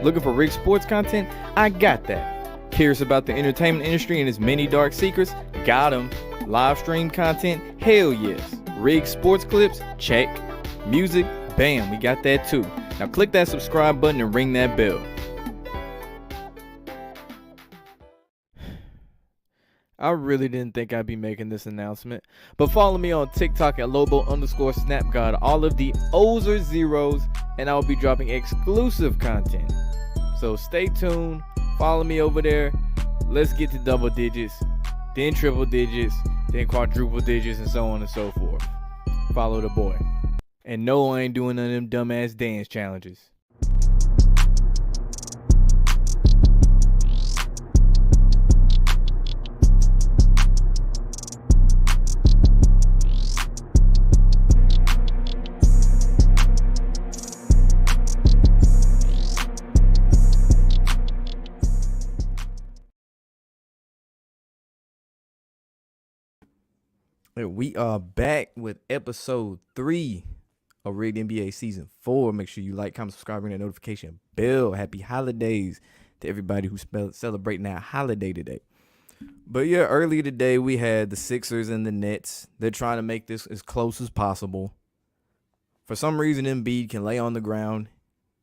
Looking for Rick sports content? I got that. Curious about the entertainment industry and its many dark secrets? Got 'em. Live stream content? Hell yes. Rig sports clips? Check. Music? Bam, we got that too. Now click that subscribe button and ring that bell. I really didn't think I'd be making this announcement, but follow me on TikTok at Lobo_SnapGod. All of the O's are zeros, and I'll be dropping exclusive content. So stay tuned, follow me over there. Let's get to double digits, then triple digits, then quadruple digits, and so on and so forth. Follow the boy. And no, I ain't doing none of them dumbass dance challenges. We are back with episode 3 of Rigged NBA season 4. Make sure you like, comment, subscribe, ring that notification bell. Happy holidays to everybody who's celebrating that holiday today. But yeah, earlier today we had the Sixers and the Nets. They're trying to make this as close as possible. For some reason, Embiid can lay on the ground,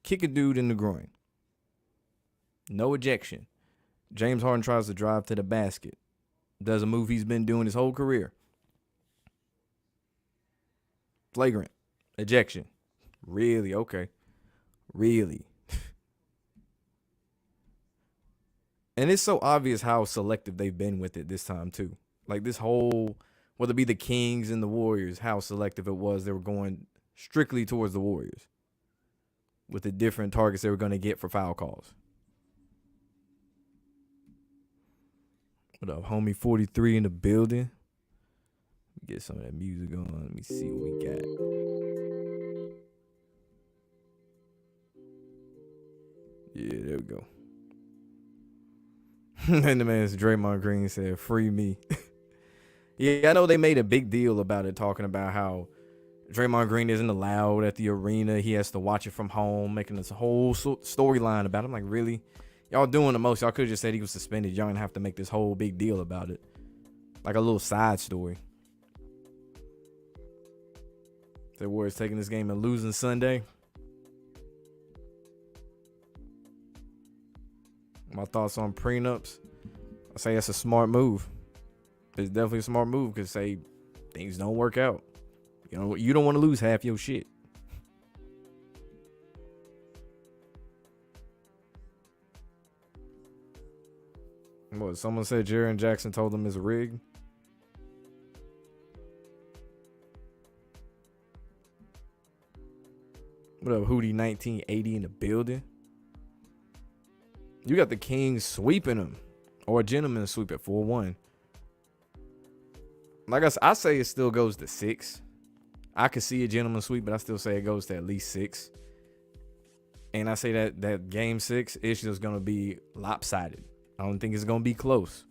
kick a dude in the groin. No ejection. James Harden tries to drive to the basket. Does a move he's been doing his whole career. Flagrant. Ejection. Really? Okay. Really? And it's so obvious how selective they've been with it this time, too. Like this whole, whether it be the Kings and the Warriors, how selective it was. They were going strictly towards the Warriors with the different targets they were going to get for foul calls. What up, homie 43 in the building? Get some of that music on. Let me see what we got. Yeah, there we go. And the man's Draymond Green said, "Free me." Yeah, I know they made a big deal about it, talking about how Draymond Green isn't allowed at the arena. He has to watch it from home, making this whole storyline about it. I'm like, really? Y'all doing the most. Y'all could have just said he was suspended. Y'all didn't have to make this whole big deal about it. Like a little side story. The Warriors taking this game and losing Sunday. My thoughts on prenups. I say that's a smart move. It's definitely a smart move because say things don't work out. You know, you don't want to lose half your shit. What? Someone said Jaren Jackson told them it's rigged. What up, Hootie 1980 in the building? You got the Kings sweeping them. Or a gentleman sweep at 4-1. Like I say it still goes to 6. I could see a gentleman sweep, but I still say it goes to at least 6. And I say that game 6 is just going to be lopsided. I don't think it's going to be close.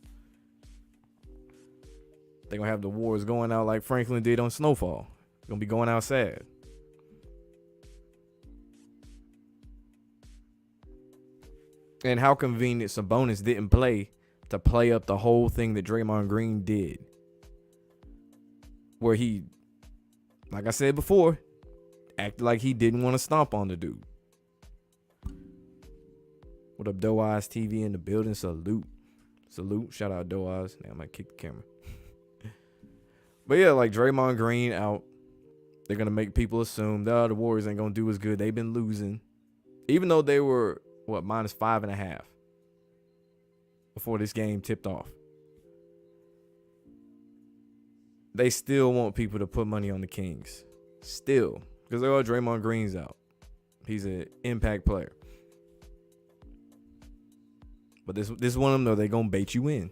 They're going to have the Warriors going out like Franklin did on Snowfall. It's going to be going out sad. And how convenient Sabonis didn't play to play up the whole thing that Draymond Green did. Where he, like I said before, acted like he didn't want to stomp on the dude. What up, Doe Eyes TV in the building? Salute. Shout out Doe Eyes. Now I might kick the camera. But yeah, like Draymond Green out. They're going to make people assume that the Warriors ain't going to do as good. They've been losing. Even though they were, minus 5.5 before this game tipped off. They still want people to put money on the Kings. Still. Because they're all Draymond Green's out. He's an impact player. But this is one of them, though. They're going to bait you in.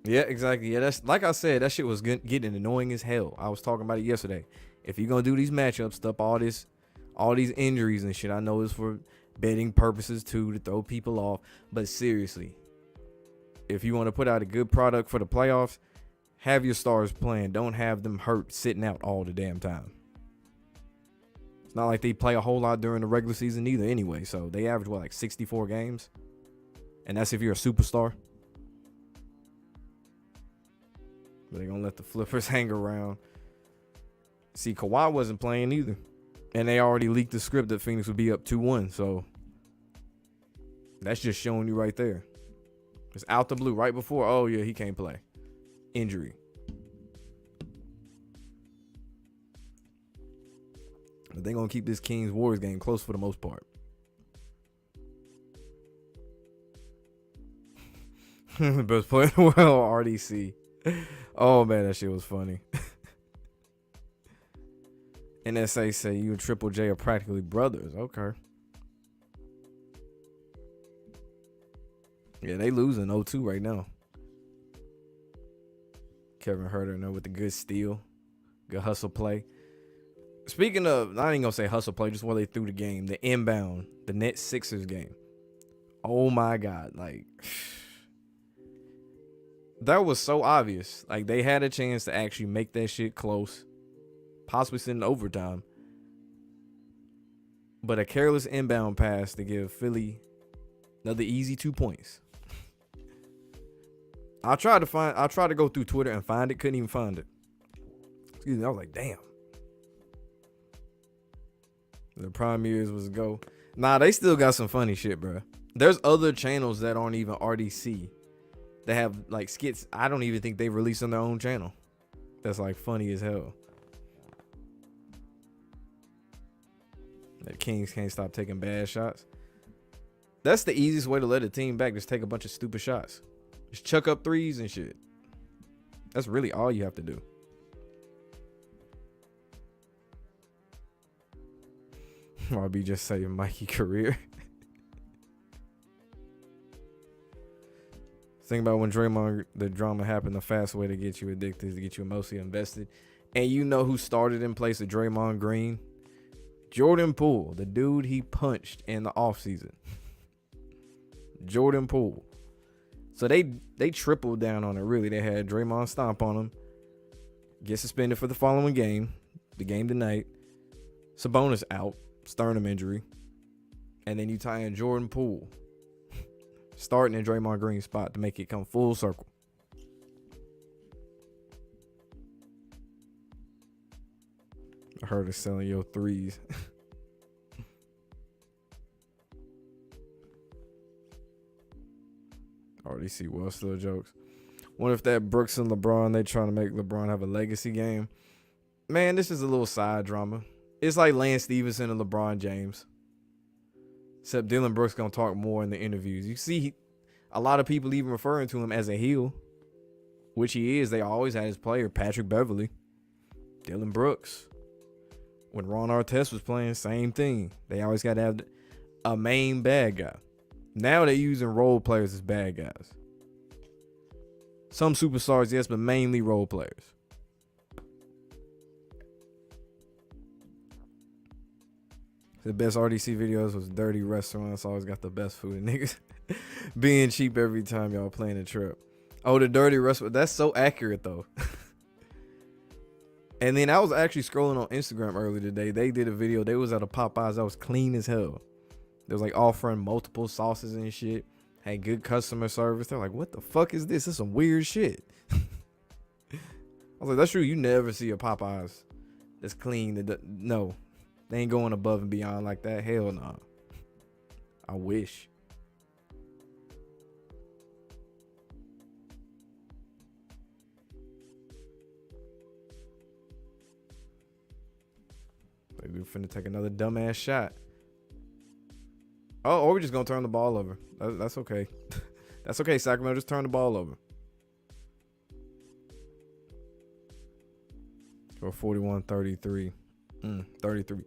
Yeah, exactly. Yeah, that's like I said, that shit was getting annoying as hell. I was talking about it yesterday. If you're going to do these matchups, stop all these injuries and shit. I know it's for betting purposes too, to throw people off. But seriously, if you want to put out a good product for the playoffs, Have your stars playing. Don't have them hurt sitting out all the damn time. It's not like they play a whole lot during the regular season either anyway. So they average, what, like 64 games? And that's if you're a superstar. But they're going to let the flippers hang around. See, Kawhi wasn't playing either. And they already leaked the script that Phoenix would be up 2-1. So that's just showing you right there. It's out the blue right before, oh, yeah, he can't play. Injury. But they're going to keep this Kings-Warriors game close for the most part. The best player in the world, RDC. Oh, man, that shit was funny. NSA say you and Triple J are practically brothers. Okay. Yeah, they losing 0-2 right now. Kevin Huerter in there with the good steal. Good hustle play. Speaking of, I ain't gonna say hustle play, just where they threw the game. The inbound, the Nets Sixers game. Oh my God. Like, that was so obvious. Like, they had a chance to actually make that shit close. Possibly send it overtime. But a careless inbound pass to give Philly another easy 2 points. I tried to go through Twitter and find it. Couldn't even find it. Excuse me. I was like, damn. The prime years was go. Nah, they still got some funny shit, bro. There's other channels that aren't even RDC that have like skits. I don't even think they release on their own channel. That's like funny as hell. The Kings can't stop taking bad shots. That's the easiest way to let a team back. Just take a bunch of stupid shots. Just chuck up threes and shit. That's really all you have to do. RB just saying Mikey career. Think about when Draymond, the drama happened, the fast way to get you addicted is to get you emotionally invested. And you know who started in place of Draymond Green? Jordan Poole, the dude he punched in the offseason. Jordan Poole. So they tripled down on it, really. They had Draymond stomp on him. Get suspended for the following game. The game tonight. Sabonis out. Sternum injury. And then you tie in Jordan Poole. Starting in Draymond Green's spot to make it come full circle. I heard of selling your threes. Already see well still jokes. Wonder if that Brooks and LeBron, they trying to make LeBron have a legacy game. Man, this is a little side drama. It's like Lance Stevenson and LeBron James. Except Dylan Brooks gonna talk more in the interviews. You see a lot of people even referring to him as a heel, which he is. They always had his player, Patrick Beverly. Dylan Brooks. When Ron Artest was playing, same thing. They always got to have a main bad guy. Now they're using role players as bad guys. Some superstars, yes, but mainly role players. The best RDC videos was dirty restaurants. Always got the best food. And niggas being cheap every time y'all playing a trip. Oh, the dirty restaurant. That's so accurate, though. And then I was actually scrolling on Instagram earlier today. They did a video. They was at a Popeyes that was clean as hell. They was like offering multiple sauces and shit. Had good customer service. They're like, what the fuck is this? This is some weird shit. I was like, that's true. You never see a Popeyes that's clean. No, they ain't going above and beyond like that. Hell no. Nah. I wish. We finna take another dumbass shot. Oh, or we're just gonna turn the ball over. That's okay. That's okay, Sacramento. Just turn the ball over. For 41-33. 33.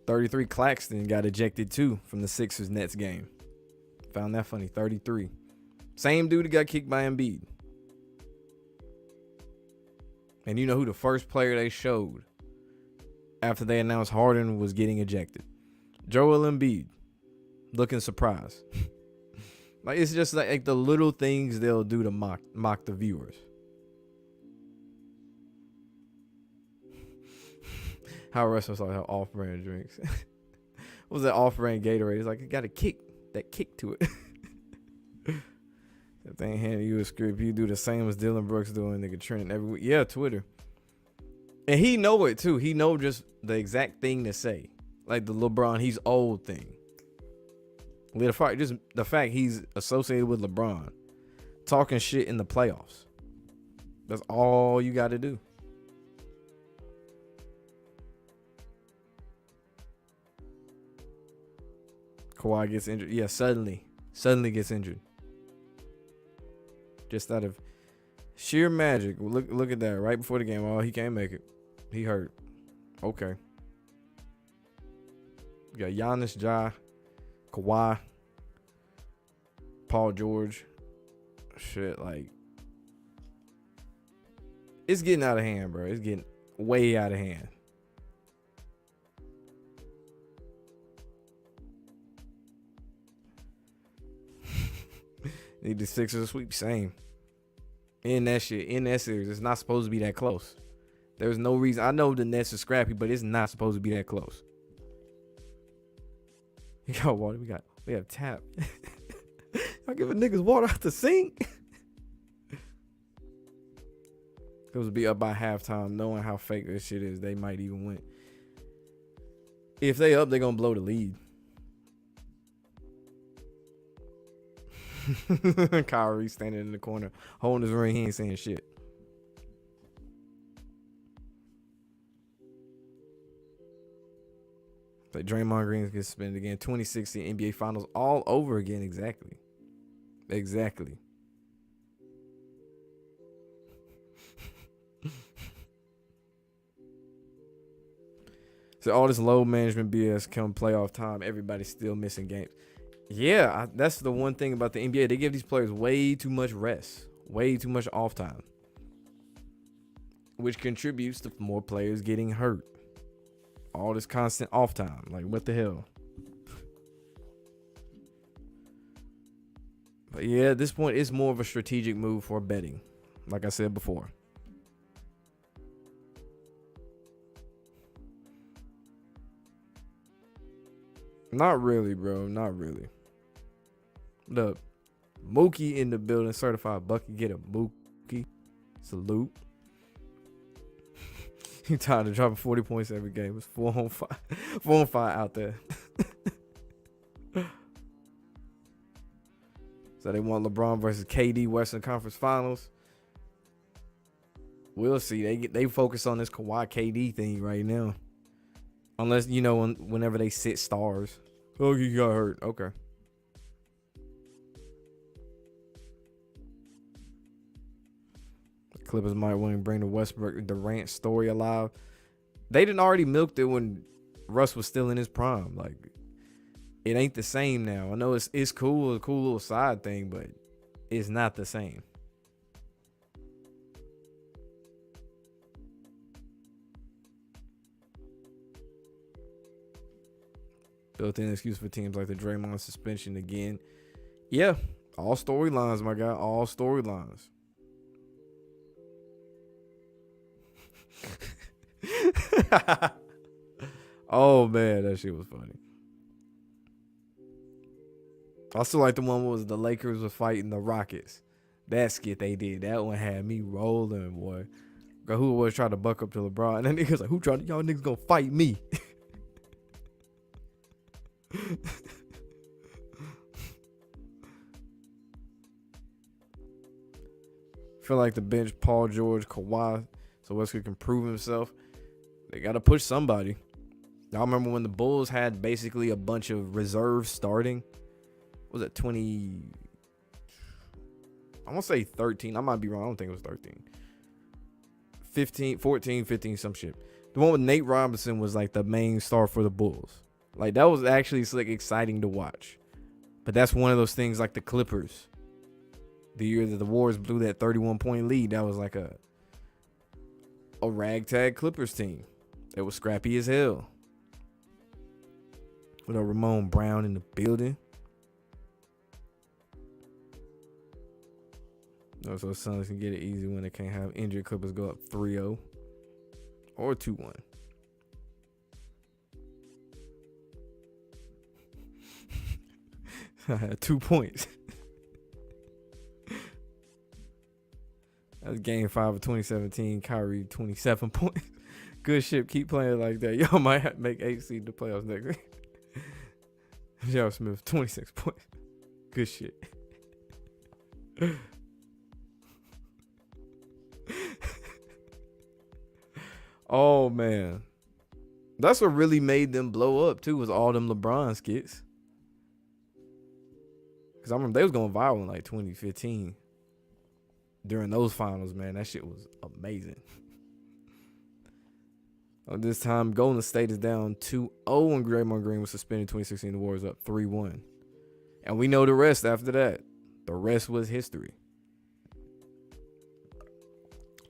33 Claxton got ejected too from the Sixers Nets game. Found that funny. 33. Same dude that got kicked by Embiid. And you know who the first player they showed after they announced Harden was getting ejected? Joel Embiid. Looking surprised. Like, it's just like the little things they'll do to mock the viewers. How wrestlers like how off-brand drinks. What was that off-brand Gatorade? It's like it got a kick, that kick to it. If they ain't handing you a script, you do the same as Dylan Brooks doing, nigga trending every week. Yeah, Twitter. And he know it too. He know just the exact thing to say. Like the LeBron, he's old thing. Just the fact he's associated with LeBron. Talking shit in the playoffs. That's all you got to do. Kawhi gets injured. Yeah, suddenly gets injured. Just out of sheer magic. Look at that. Right before the game. Oh, he can't make it. He hurt. Okay. You got Giannis, Ja, Kawhi, Paul George. Shit, like. It's getting out of hand, bro. It's getting way out of hand. Need the Sixers to sweep. Same. In that series, it's not supposed to be that close. There's no reason. I know the Nets are scrappy, but it's not supposed to be that close. Yo, water. We have tap. Y'all giving niggas water out the sink. It was be up by halftime, knowing how fake this shit is. They might even win. If they up, they gonna blow the lead. Kyrie standing in the corner, holding his ring. He ain't saying shit. Like Draymond Green gets suspended again. 2016 NBA Finals all over again. Exactly. So all this low management BS come playoff time, everybody's still missing games. Yeah, that's the one thing about the NBA. They give these players way too much rest, way too much off time, which contributes to more players getting hurt. All this constant off time. Like, what the hell? But yeah, at this point, it's more of a strategic move for betting. Like I said before. Not really, bro. Not really. Look, Mookie in the building, certified bucket. Get a Mookie. Salute. He tired of dropping 40 points every game. It's 4 on 5. 4 on 5 out there. So they want LeBron versus KD Western Conference Finals. We'll see. They focus on this Kawhi KD thing right now. Unless, whenever they sit stars. Oh, he got hurt. Okay. The Clippers might want to bring the Westbrook Durant story alive. They didn't already milked it when Russ was still in his prime. Like, it ain't the same now. I know it's cool, a cool little side thing, but it's not the same. Built-in excuse for teams like the Draymond suspension again. Yeah, all storylines, my guy. All storylines. Oh, man, that shit was funny. I also like the one was the Lakers were fighting the Rockets. That skit they did, that one had me rolling, boy. Who was trying to buck up to LeBron? And then niggas like, y'all niggas gonna fight me? Feel like the bench, Paul George, Kawhi, so Westbrook can prove himself. They got to push somebody. Y'all remember when the Bulls had basically a bunch of reserves starting? What was it 20? I want to say 13. I might be wrong. I don't think it was 13. 15, 14, 15, some shit. The one with Nate Robinson was like the main star for the Bulls. Like, that was actually like exciting to watch. But that's one of those things like the Clippers. The year that the Warriors blew that 31-point lead, that was like a ragtag Clippers team. It was scrappy as hell. With a Ramon Brown in the building. So Suns can get it easy when they can't have injured Clippers go up 3-0 or 2-1. I had 2 points. That was game 5 of 2017. Kyrie, 27 points. Good shit. Keep playing like that. Y'all might have to make 8 seed the playoffs next week. J.R. Smith, 26 points. Good shit. Oh, man. That's what really made them blow up, too, was all them LeBron skits. Because I remember they was going viral in like 2015. During those finals, man, that shit was amazing. This time, Golden State is down 2-0 when Draymond Green was suspended. 2016, the Warriors up 3-1. And we know the rest after that. The rest was history.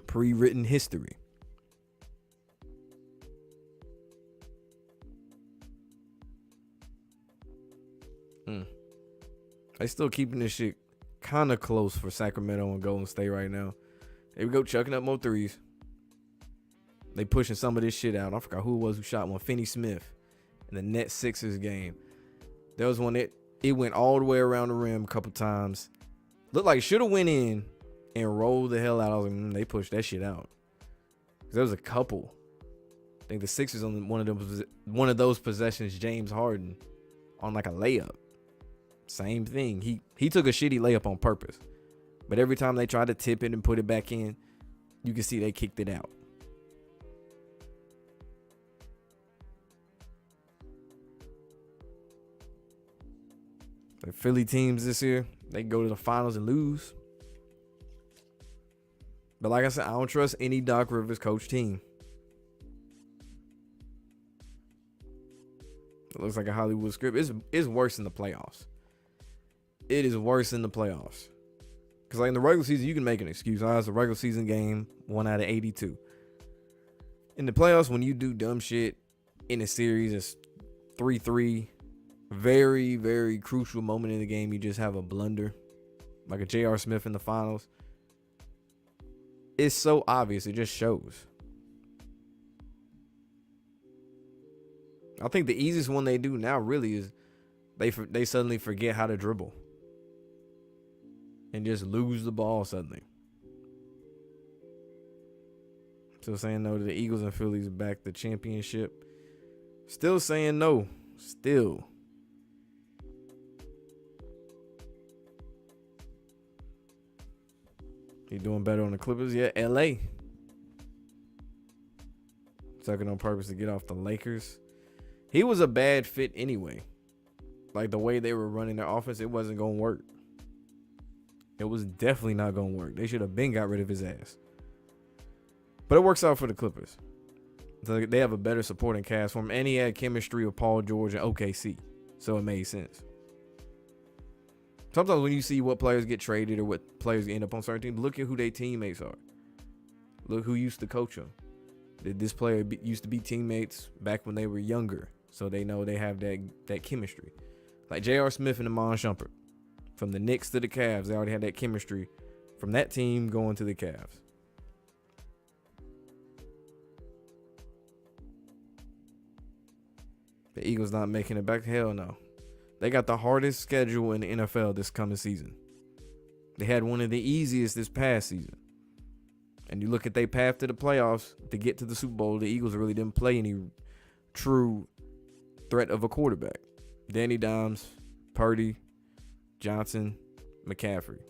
Pre-written history. They still keeping this shit kind of close for Sacramento and Golden State right now. There we go, chucking up more threes. They pushing some of this shit out. I forgot who it was who shot one. Finney Smith in the Nets Sixers game. There was one that it went all the way around the rim a couple times. Looked like it should have went in and rolled the hell out. I was like, they pushed that shit out. There was a couple. I think the Sixers on one of those possessions, James Harden on like a layup. Same thing. He took a shitty layup on purpose. But every time they tried to tip it and put it back in, you can see they kicked it out. The Philly teams this year, they go to the finals and lose. But like I said, I don't trust any Doc Rivers coach team. It looks like a Hollywood script. It's worse in the playoffs. It is worse in the playoffs. Because like in the regular season, you can make an excuse. It's a regular season game, 1 out of 82. In the playoffs, when you do dumb shit in a series, it's 3-3. Very, very crucial moment in the game. You just have a blunder. Like a J.R. Smith in the finals. It's so obvious. It just shows. I think the easiest one they do now really is they suddenly forget how to dribble. And just lose the ball suddenly. Still saying no to the Eagles and Phillies back the championship. Still saying no. Still. He doing better on the Clippers. Yeah, LA. Took it on purpose to get off the Lakers. He was a bad fit anyway. Like the way they were running their offense, it wasn't going to work. It was definitely not going to work. They should have been got rid of his ass. But it works out for the Clippers. So they have a better supporting cast for him. And he had chemistry with Paul George and OKC. So it made sense. Sometimes when you see what players get traded or what players end up on certain teams, look at who their teammates are. Look who used to coach them. Did this player used to be teammates back when they were younger? So they know they have that chemistry. Like J.R. Smith and Iman Shumpert. From the Knicks to the Cavs, they already had that chemistry from that team going to the Cavs. The Eagles not making it back? Hell no. They got the hardest schedule in the NFL this coming season. They had one of the easiest this past season. And you look at their path to the playoffs to get to the Super Bowl, the Eagles really didn't play any true threat of a quarterback. Danny Dimes, Purdy, Johnson, McCaffrey.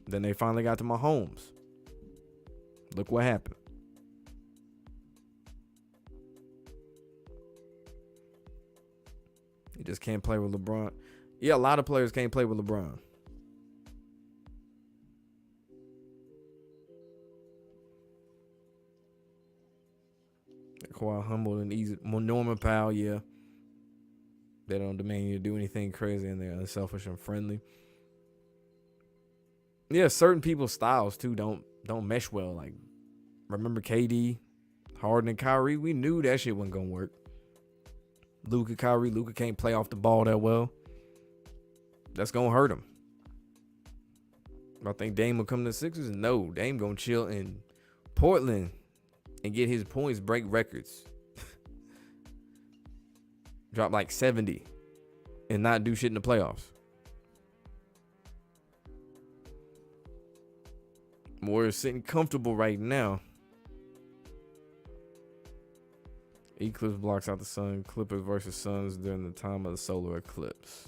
Then they finally got to Mahomes. Look what happened. You just can't play with LeBron. Yeah, a lot of players can't play with LeBron. Quite humble and easy. Norman Powell, yeah. They don't demand you to do anything crazy, and they're unselfish and friendly. Yeah, certain people's styles too don't mesh well. Like, remember KD, Harden, and Kyrie? We knew that shit wasn't gonna work. Luka can't play off the ball that well. That's gonna hurt him. I think Dame will come to the Sixers. No, Dame gonna chill in Portland and get his points, break records. Drop like 70 and not do shit in the playoffs. Warriors sitting comfortable right now. Eclipse blocks out the sun. Clippers versus Suns during the time of the solar eclipse.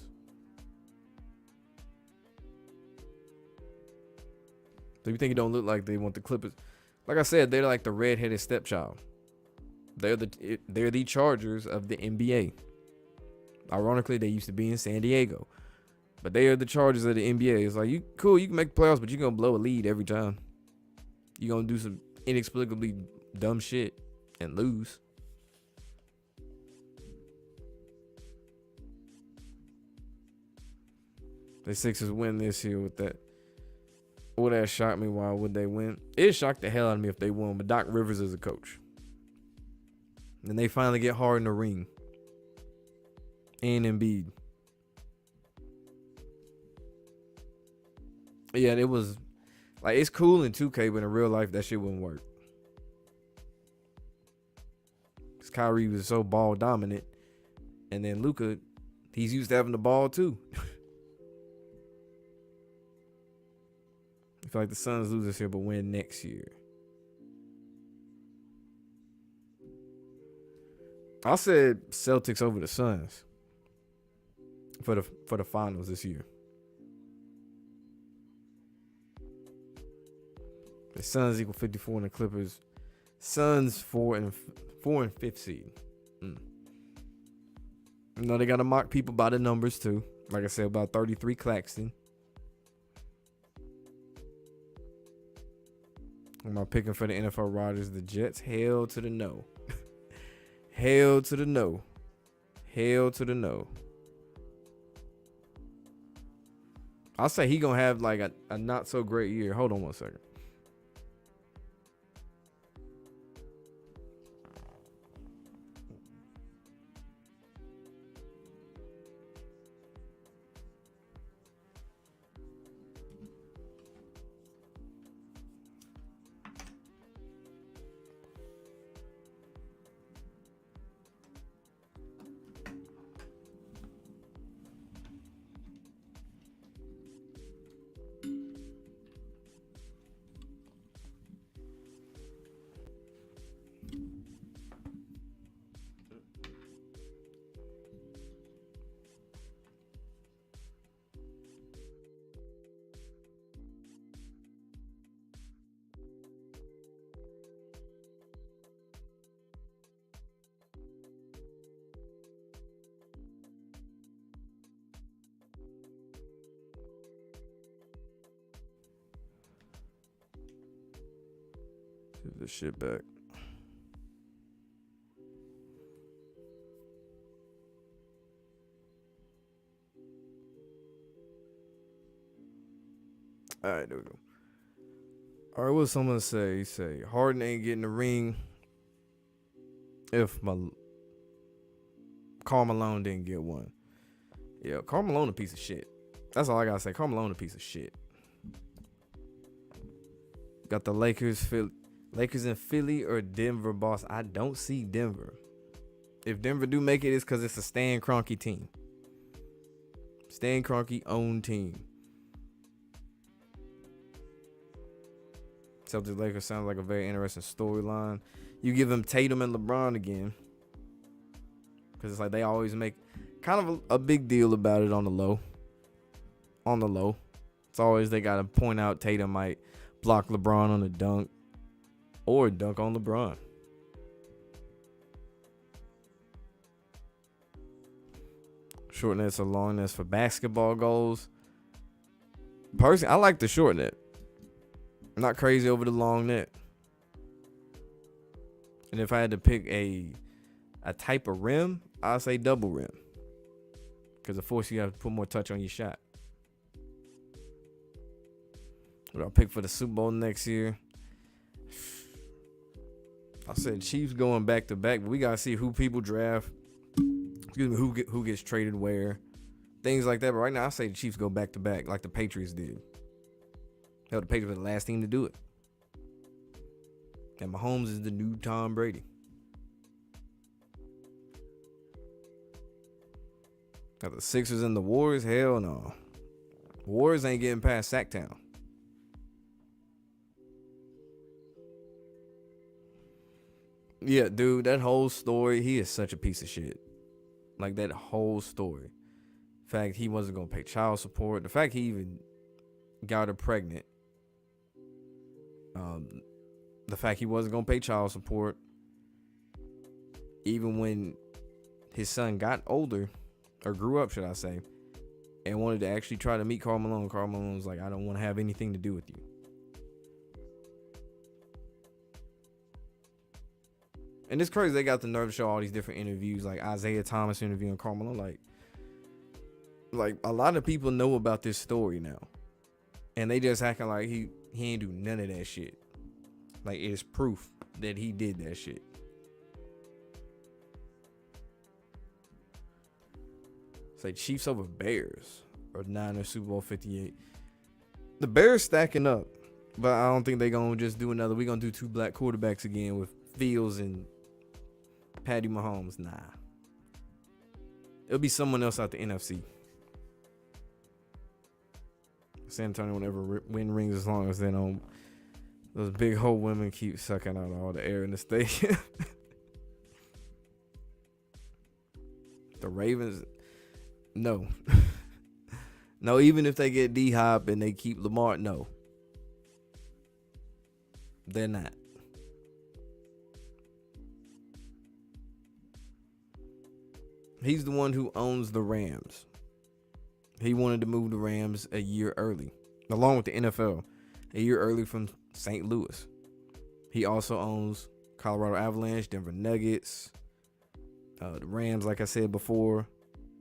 So you think it don't look like they want the Clippers? Like I said, they're like the redheaded stepchild. They're the Chargers of the NBA. Ironically, they used to be in San Diego, but they are the Chargers of the NBA. It's like, you cool, you can make the playoffs, but you're gonna blow a lead every time. You're gonna do some inexplicably dumb shit and lose. The Sixers win this year with that. Would that shock me? Why would they win? It shocked the hell out of me if they won, but Doc Rivers is a coach. And they finally get hard in the ring. And Embiid. Yeah, it was like, it's cool in 2K, but in real life that shit wouldn't work. Because Kyrie was so ball dominant. And then Luka, he's used to having the ball too. I feel like the Suns lose this year, but win next year. I said Celtics over the Suns for the finals this year. The Suns equal 54 and the Clippers. Suns 4 and 5th seed. You know, they gotta mock people by the numbers too. Like I said, about 33 Claxton. Am I picking for the NFL Rodgers? The Jets? Hell to the no. Hell to the no. Hell to the no. I'll say he gonna have like a not so great year. Hold on one second. Give this shit back. All right, there we go. All right, what's someone say? Say Harden ain't getting the ring if Karl Malone didn't get one. Yeah, Karl Malone a piece of shit. That's all I gotta say. Karl Malone a piece of shit. Got the Lakers in Philly or Denver, boss. I don't see Denver. If Denver do make it, it's because it's a Stan Kroenke team. Stan Kroenke owned team. Celtics Lakers sounds like a very interesting storyline. You give them Tatum and LeBron again, because it's like they always make kind of a big deal about it on the low. On the low. It's always they got to point out Tatum might block LeBron on a dunk or dunk on LeBron. Short nets or long nets for basketball goals. Personally, I like the short net. I'm not crazy over the long net. And if I had to pick a type of rim, I'd say double rim. Because of course you have to put more touch on your shot. What I'll pick for the Super Bowl next year. I said Chiefs going back to back, but we gotta see who people draft. Excuse me, who gets traded where, things like that. But right now, I say the Chiefs go back to back like the Patriots did. Hell, the Patriots were the last team to do it. And Mahomes is the new Tom Brady. Got the Sixers and the Warriors. Hell no. Warriors ain't getting past Sacktown. Yeah, dude, that whole story, he is such a piece of shit. Like, that whole story. The fact he wasn't going to pay child support. The fact he even got her pregnant. The fact he wasn't going to pay child support. Even when his son got older, or grew up, should I say, and wanted to actually try to meet Karl Malone. Karl Malone was like, I don't want to have anything to do with you. And it's crazy they got the nerve to show all these different interviews, like Isaiah Thomas interviewing Karl Malone. Like a lot of people know about this story now, and they just acting like he ain't do none of that shit. Like, it's proof that he did that shit. It's like Chiefs over Bears or Niners Super Bowl 58. The Bears stacking up, but I don't think they gonna just do another. We gonna do 2 black quarterbacks again with Fields and Patty Mahomes. Nah, it'll be someone else out the NFC. San Antonio will never win rings as long as they don't. Those big hole women keep sucking out all the air in the stadium. The Ravens, no. No, even if they get D-Hop and they keep Lamar, no. They're not. He's the one who owns the Rams. He wanted to move the Rams a year early, along with the NFL, a year early from St. Louis. He also owns Colorado Avalanche, Denver Nuggets, the Rams, like I said before.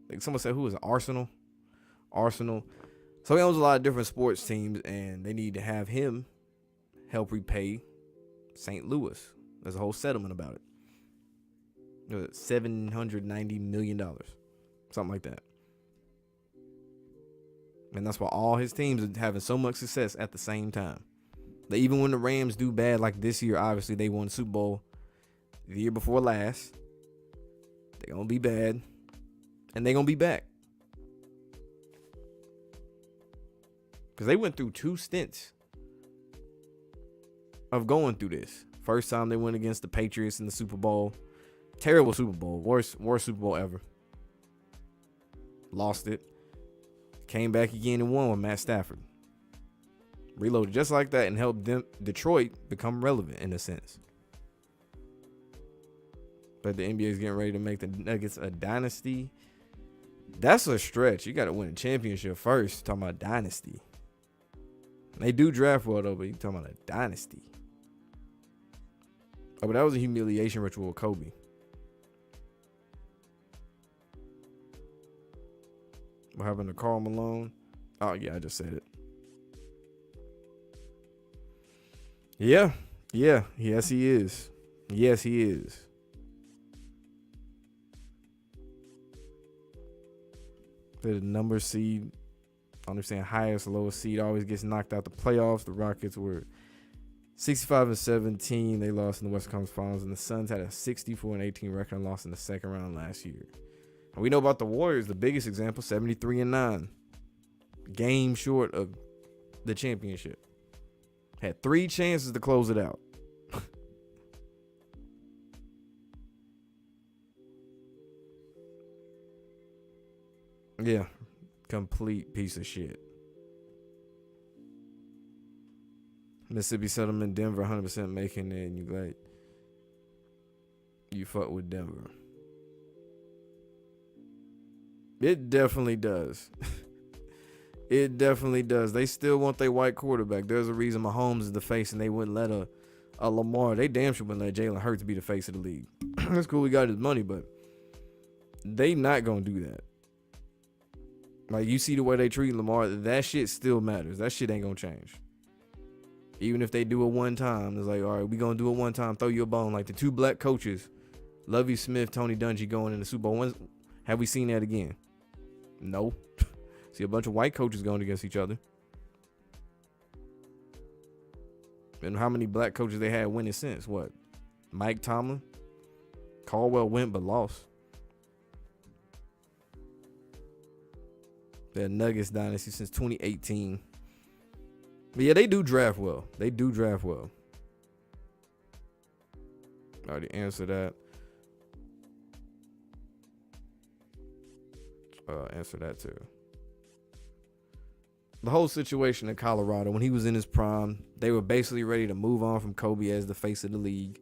Like someone said, who was it? Arsenal. So he owns a lot of different sports teams, and they need to have him help repay St. Louis. There's a whole settlement about it. $790 million. Something like that. And that's why all his teams are having so much success at the same time. Even when the Rams do bad, like this year, obviously they won the Super Bowl the year before last. They're going to be bad. And they're going to be back. Because they went through 2 stints of going through this. First time they went against the Patriots in the Super Bowl. Terrible Super Bowl. Worst Super Bowl ever. Lost it. Came back again and won with Matt Stafford. Reloaded just like that and helped Detroit become relevant in a sense. But the NBA is getting ready to make the Nuggets a dynasty. That's a stretch. You got to win a championship first. Talking about dynasty. They do draft well, though, but you're talking about a dynasty. Oh, but that was a humiliation ritual with Kobe. What happened to Karl Malone? Oh, yeah, I just said it. Yeah. Yes, he is. The number seed, I understand highest, lowest seed always gets knocked out the playoffs. The Rockets were 65-17. They lost in the Western Conference Finals, and the Suns had a 64-18 record and lost in the second round last year. And we know about the Warriors, the biggest example, 73-9, game short of the championship. Had 3 chances to close it out. Yeah, complete piece of shit. Mississippi Settlement, Denver, 100% making it, and you like you fuck with Denver. It definitely does. It definitely does. They still want their white quarterback. There's a reason Mahomes is the face, and they wouldn't let a Lamar. They damn sure wouldn't let Jalen Hurts be the face of the league. That's cool. We got his money, but they not gonna do that. Like, you see the way they treat Lamar, that shit still matters. That shit ain't gonna change. Even if they do it one time, it's like, all right, we gonna do it one time, throw you a bone. Like the 2 black coaches, Lovie Smith, Tony Dungy going in the Super Bowl. Have we seen that again? No. See a bunch of white coaches going against each other. And how many black coaches they had winning since? What? Mike Tomlin? Caldwell went but lost. The Nuggets dynasty since 2018. But yeah, they do draft well. I already answered that. Answer that too. The whole situation in Colorado, when he was in his prime, they were basically ready to move on from Kobe as the face of the league.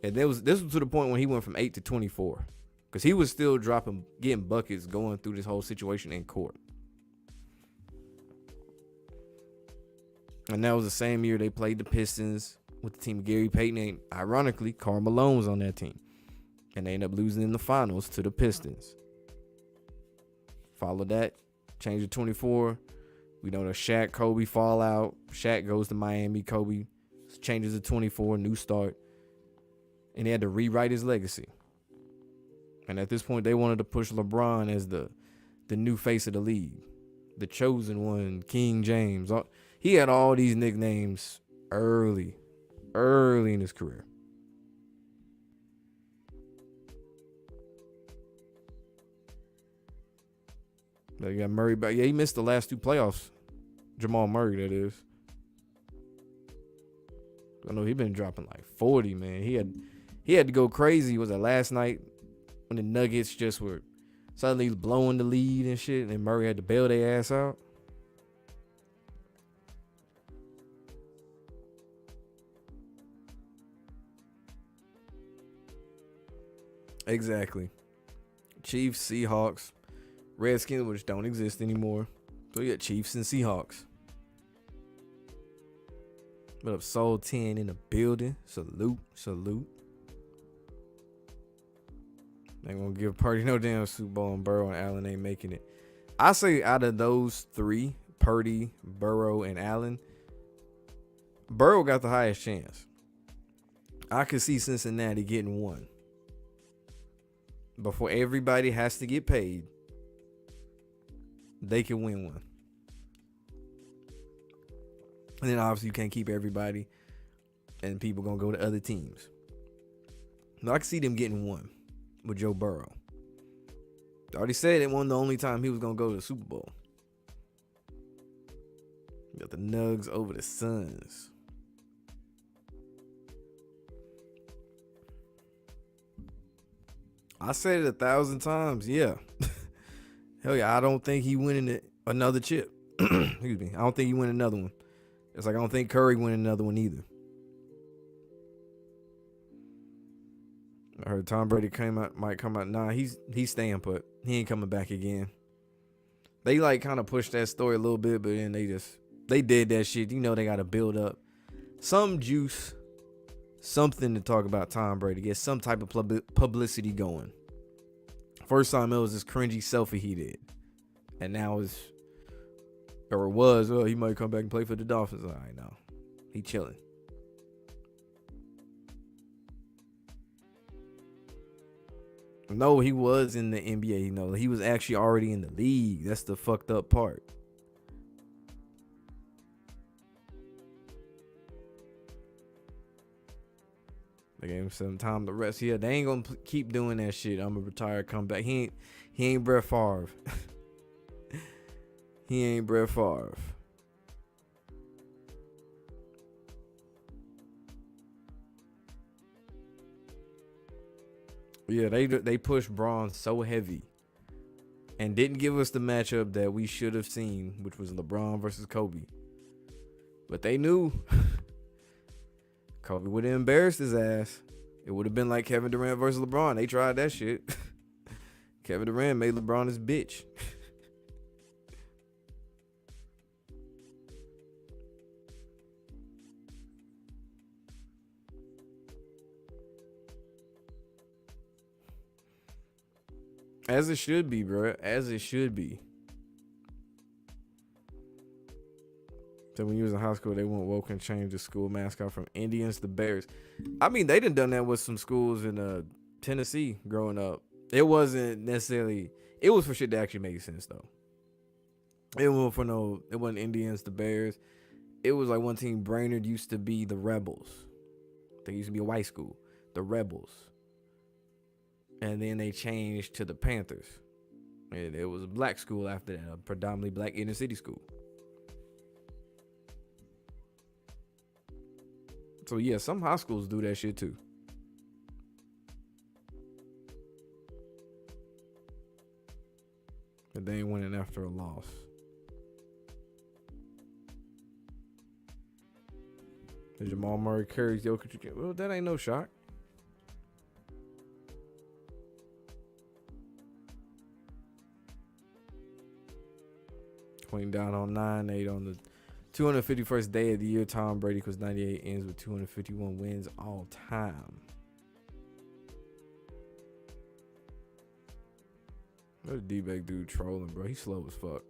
And this was to the point when he went from 8 to 24. Because he was still getting buckets going through this whole situation in court. And that was the same year they played the Pistons with the team of Gary Payton. And ironically, Karl Malone was on that team. And they ended up losing in the finals to the Pistons. Follow that. Change to 24. We know the Shaq Kobe fallout. Shaq goes to Miami. Kobe changes to 24. New start. And he had to rewrite his legacy. And at this point, they wanted to push LeBron as the new face of the league. The chosen one, King James. He had all these nicknames early in his career. They got Murray back. Yeah, he missed the last two playoffs. Jamal Murray, that is. I know he been dropping like 40, man. He had to go crazy. Was it last night when the Nuggets just were suddenly blowing the lead and shit, and Murray had to bail their ass out? Exactly. Chiefs, Seahawks, Redskins, which don't exist anymore. So you got Chiefs and Seahawks. But up Soul 10 in the building. Salute. They gonna give Purdy no damn Super Bowl, and Burrow and Allen ain't making it. I say out of those three, Purdy, Burrow, and Allen, Burrow got the highest chance. I could see Cincinnati getting one. Before everybody has to get paid, they can win one. And then obviously you can't keep everybody, and people gonna go to other teams. Now I can see them getting one with Joe Burrow. I already said it wasn't the only time he was gonna go to the Super Bowl. You got the Nugs over the Suns. I said it 1,000 times. Yeah. Hell yeah. I don't think he winning another chip. Excuse me. I don't think he win another one. It's like I don't think Curry win another one either. I heard Tom Brady might come out. Nah, he's staying put. He ain't coming back again. They like kind of pushed that story a little bit, but then they did that shit. You know they got to build up some juice, something to talk about Tom Brady. Get some type of publicity going. First time it was this cringy selfie he did, and now he might come back and play for the Dolphins. All right, no, he chilling. No, he was in the NBA. You know, he was actually already in the league. That's the fucked up part. They gave him some time to rest. Yeah, they ain't gonna keep doing that shit. I'm gonna retire, come back. He ain't Brett Favre. He ain't Brett Favre. Yeah, they pushed Braun so heavy and didn't give us the matchup that we should have seen, which was LeBron versus Kobe. But they knew Kobe would have embarrassed his ass. It would have been like Kevin Durant versus LeBron. They tried that shit. Kevin Durant made LeBron his bitch. As it should be, bro. As it should be. So when you was in high school, they went woke and changed the school mascot from Indians to Bears. I mean, they done that with some schools in Tennessee growing up. It wasn't necessarily. It was for shit that actually made sense though. It wasn't Indians to Bears. It was like one team. Brainerd used to be the Rebels. They used to be a white school, the Rebels. And then they changed to the Panthers. And it was a black school after that, a predominantly black inner city school. So yeah, some high schools do that shit too. But they ain't winning after a loss. Jamal Murray carries Jokic. Well, that ain't no shock. Queen down on 9-8 on the 251st day of the year. Tom Brady was 98, ends with 251 wins all time. What a D-back dude trolling, bro. He's slow as fuck.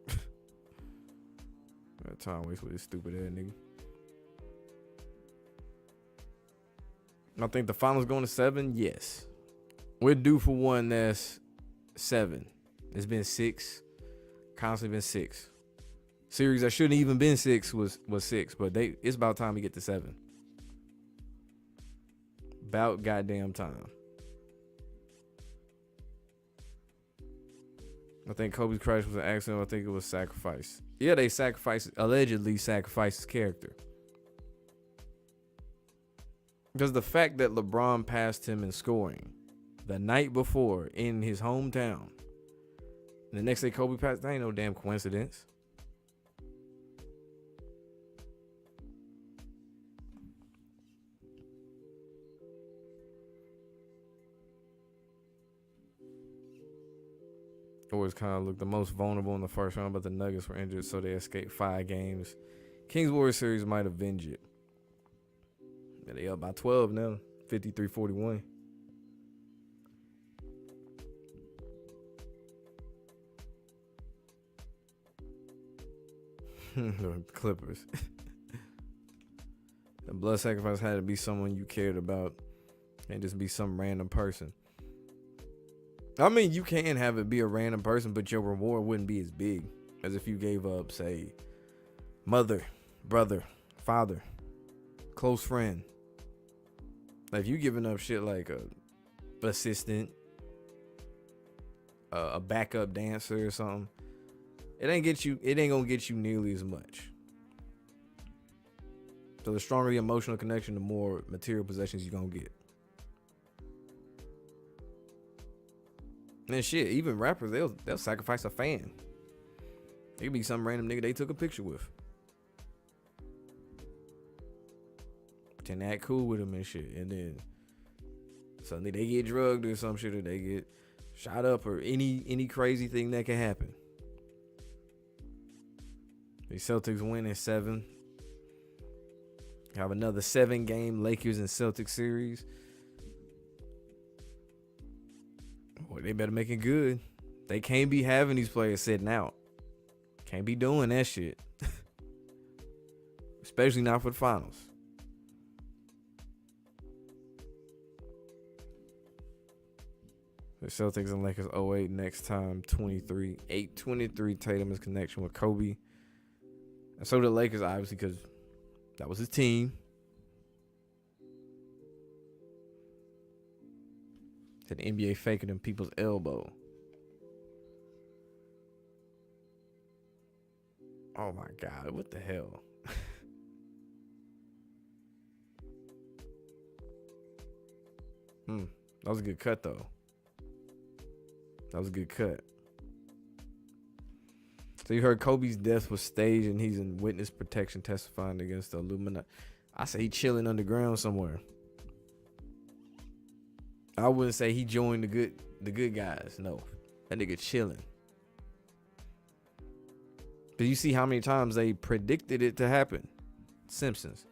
Got time waste with this stupid ass nigga. I think the finals going to 7. Yes, we're due for one that's 7. It's been 6, constantly been 6. Series that shouldn't even been 6 was 6, but it's about time to get to 7. About goddamn time. I think Kobe's crash was an accident. I think it was sacrifice. Yeah, they allegedly sacrificed his character. Because the fact that LeBron passed him in scoring the night before in his hometown, and the next day Kobe passed, that ain't no damn coincidence. Always kind of looked the most vulnerable in the first round, but the Nuggets were injured, so they escaped 5 games. Kings-Warriors series might avenge it. Yeah, they up by 12 now, 53-41. The Clippers. The blood sacrifice had to be someone you cared about, and just be some random person. I mean, you can have it be a random person, but your reward wouldn't be as big as if you gave up, say, mother, brother, father, close friend. Like, if you giving up shit like a assistant, a backup dancer or something, it ain't gonna get you nearly as much. So the stronger the emotional connection, the more material possessions you're gonna get. And shit, even rappers, they'll sacrifice a fan. It could be some random nigga they took a picture with. Pretend to act cool with him and shit. And then suddenly they get drugged or some shit, or they get shot up, or any crazy thing that can happen. The Celtics win in 7. Have another 7-game Lakers and Celtics series. Boy, they better make it good. They can't be having these players sitting out. Can't be doing that shit. Especially not for the finals. The Celtics and Lakers 08 next time, 23. 8-23 Tatum's connection with Kobe. And so the Lakers, obviously, because that was his team. The NBA faking in people's elbow. Oh my God, what the hell? That was a good cut, though. That was a good cut. So you heard Kobe's death was staged and he's in witness protection testifying against the Illuminati. I say he chilling underground somewhere. I wouldn't say he joined the good guys. No, that nigga chilling. But you see how many times they predicted it to happen. Simpsons,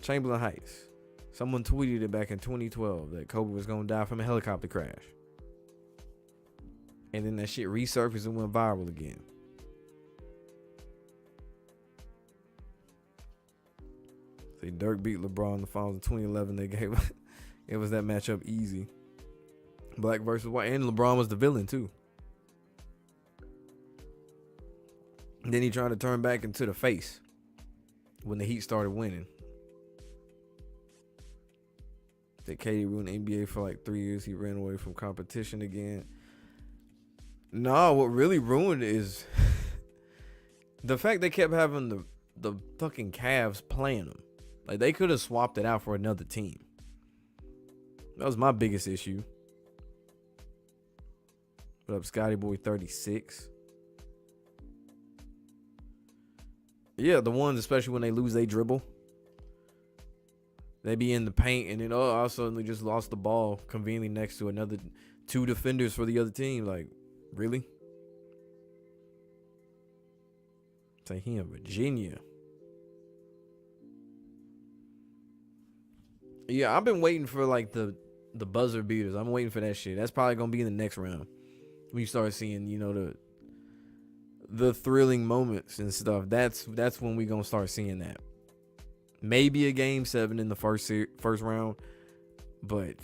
Chamberlain Heights. Someone tweeted it back in 2012 that Kobe was gonna die from a helicopter crash, and then that shit resurfaced and went viral again. See, Dirk beat LeBron in the finals in 2011. They gave it was that matchup easy. Black versus white, and LeBron was the villain too. And then he tried to turn back into the face when the Heat started winning. That KD ruined the NBA for like 3 years. He ran away from competition again. No, what really ruined it is the fact they kept having the fucking Cavs playing them. Like, they could have swapped it out for another team. That was my biggest issue. What up, Scotty Boy 36? Yeah, the ones, especially when they lose, they dribble. They be in the paint, and then all of a sudden they just lost the ball conveniently next to another two defenders for the other team. Like, really? Say he in Virginia. Yeah, I've been waiting for like the buzzer beaters. I'm waiting for that shit. That's probably gonna be in the next round when you start seeing, the thrilling moments and stuff. That's when we gonna start seeing that. Maybe a game 7 in the first round, but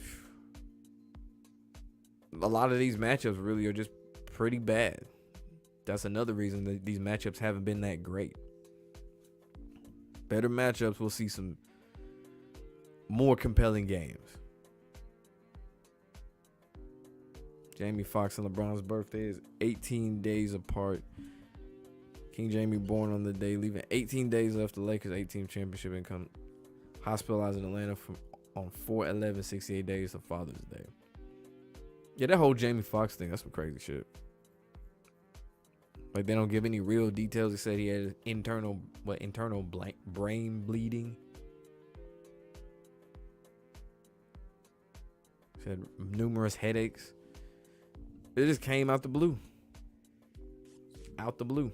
a lot of these matchups really are just pretty bad. That's another reason that these matchups haven't been that great. Better matchups, we'll see some more compelling games. Jamie Foxx and LeBron's birthday is 18 days apart. King Jamie born on the day, leaving 18 days left the Lakers' 18th championship and come hospitalized in Atlanta on 4/11/68 days of Father's Day. Yeah, that whole Jamie Foxx thing, that's some crazy shit. Like, they don't give any real details. They said he had internal brain bleeding. Said numerous headaches. It just came out the blue. Out the blue.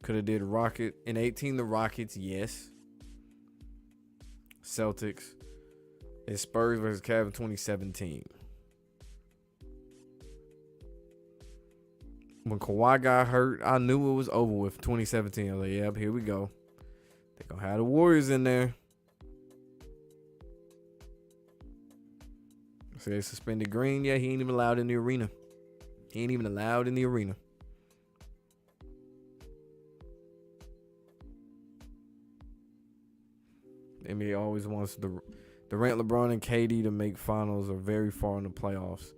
Could have did Rocket in 18. The Rockets, yes. Celtics. And Spurs versus Cavs in 2017. When Kawhi got hurt, I knew it was over with. 2017. I was like, yep, here we go. They gonna have the Warriors in there. So they suspended Green. Yeah, he ain't even allowed in the arena. He ain't even allowed in the arena. The NBA always wants Durant, LeBron, and KD to make finals or very far in the playoffs.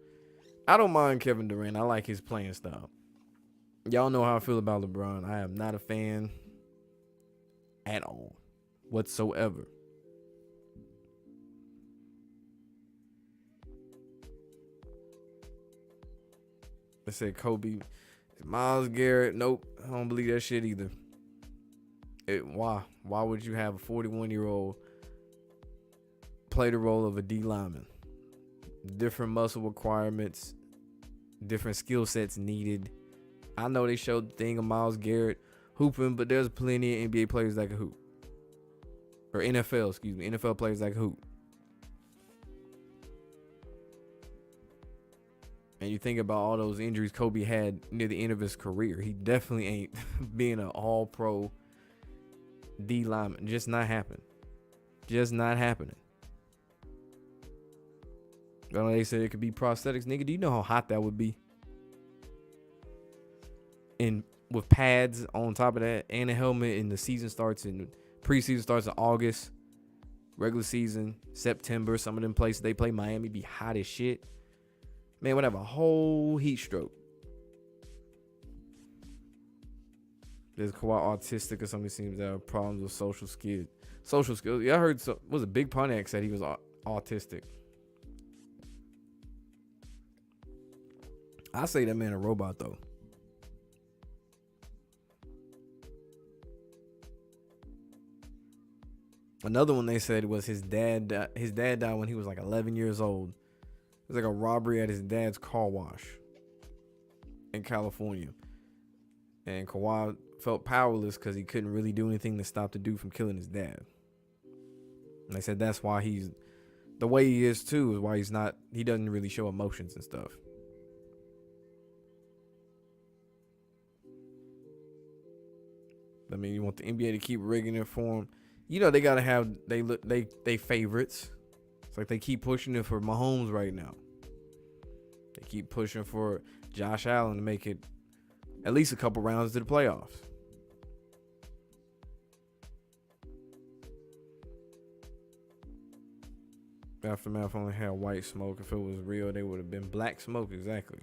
I don't mind Kevin Durant. I like his playing style. Y'all know how I feel about LeBron. I am not a fan at all, whatsoever. They said Kobe, Myles Garrett. Nope, I don't believe that shit either. Why? Why would you have a 41-year-old play the role of a D lineman? Different muscle requirements, different skill sets needed. I know they showed the thing of Myles Garrett hooping, but there's plenty of NBA players that can hoop. Or NFL players that can hoop. And you think about all those injuries Kobe had near the end of his career. He definitely ain't being an all-pro D lineman. Just not happening. Just not happening. I know they said it could be prosthetics. Nigga, do you know how hot that would be? And with pads on top of that and a helmet, and the season starts in preseason starts in August. Regular season, September. Some of them places they play, Miami, be hot as shit. Man, would have a whole heat stroke. There's Kawhi autistic or something. Seems to have problems with social skills. Yeah, I heard. Was it Big Pontiac said he was autistic? I say that man a robot though. Another one they said was his dad. His dad died when he was like 11 years old. It was like a robbery at his dad's car wash in California. And Kawhi felt powerless because he couldn't really do anything to stop the dude from killing his dad. And they said that's why he's the way he is too, is why he doesn't really show emotions and stuff. I mean, you want the NBA to keep rigging it for him. You know, they gotta have they favorites. It's like they keep pushing it for Mahomes right now. They keep pushing for Josh Allen to make it at least a couple rounds to the playoffs. Aftermath only had white smoke. If it was real, they would have been black smoke, exactly.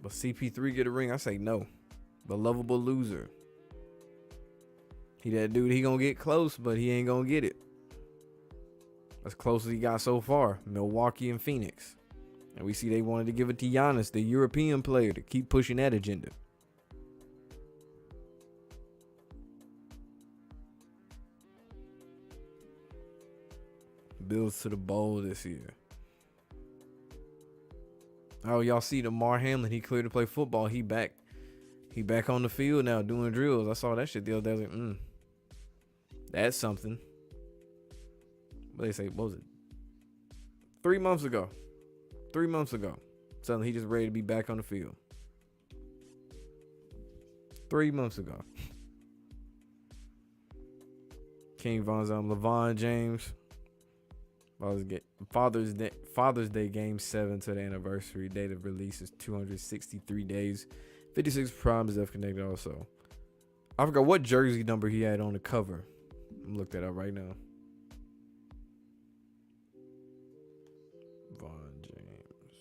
But CP3 get a ring? I say no. The lovable loser. He that dude, he gonna get close, but he ain't gonna get it. As close as he got so far. Milwaukee and Phoenix. And we see they wanted to give it to Giannis, the European player, to keep pushing that agenda. Bills to the bowl this year. Oh, y'all see Damar Hamlin? He cleared to play football. He back on the field now doing drills. I saw that shit the other day. I was like, that's something. What they say? What was it? 3 months ago. 3 months ago. Suddenly he just ready to be back on the field. 3 months ago. King Von Zom, LeVon James. Father's Day Game 7 to the anniversary. Date of release is 263 days. 56 primes F connected also. I forgot what jersey number he had on the cover. I'm look that up right now. Von James.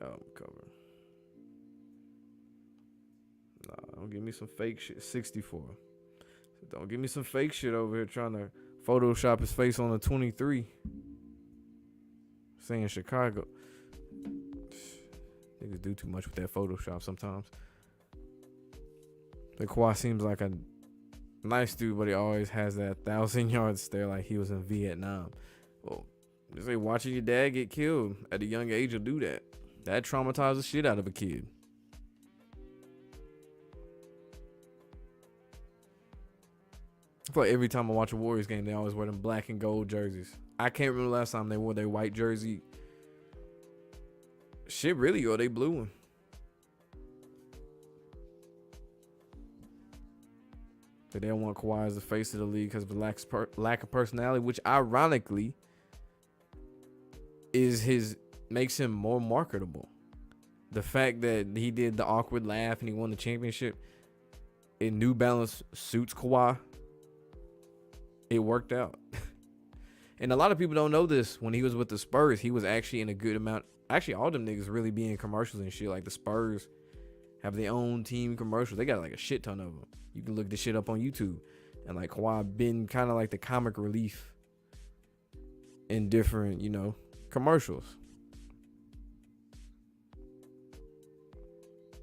Album cover. Nah, don't give me some fake shit. 64. Don't give me some fake shit over here trying to Photoshop his face on a 23. Saying Chicago. Niggas do too much with that Photoshop sometimes. The Kawhi seems like a nice dude, but he always has that 1,000-yard stare like he was in Vietnam. Well, they say watching your dad get killed at a young age will do that. That traumatizes the shit out of a kid. I feel like every time I watch a Warriors game, they always wear them black and gold jerseys. I can't remember the last time they wore their white jersey. Shit, really, or they blue one. They don't want Kawhi as the face of the league because of the lack of personality, which ironically makes him more marketable. The fact that he did the awkward laugh and he won the championship in New Balance suits Kawhi. It worked out. And a lot of people don't know this. When he was with the Spurs, he was actually in a good amount. Actually, all them niggas really be in commercials and shit. Like the Spurs have their own team commercials. They got like a shit ton of them. You can look this shit up on YouTube. And like Kawhi been kind of like the comic relief in different, commercials.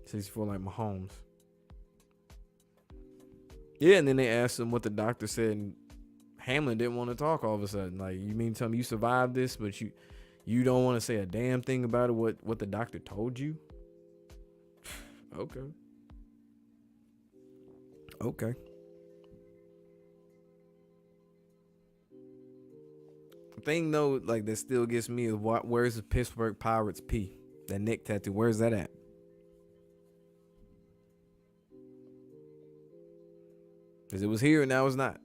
64 like Mahomes. Yeah, and then they asked him what the doctor said, and Hamlin didn't want to talk all of a sudden. Like, you mean tell me you survived this, but you don't want to say a damn thing about it, what the doctor told you? Okay. The thing though, like that still gets me is where's the Pittsburgh Pirates P? That neck tattoo, where's that at? Because it was here and now it's not.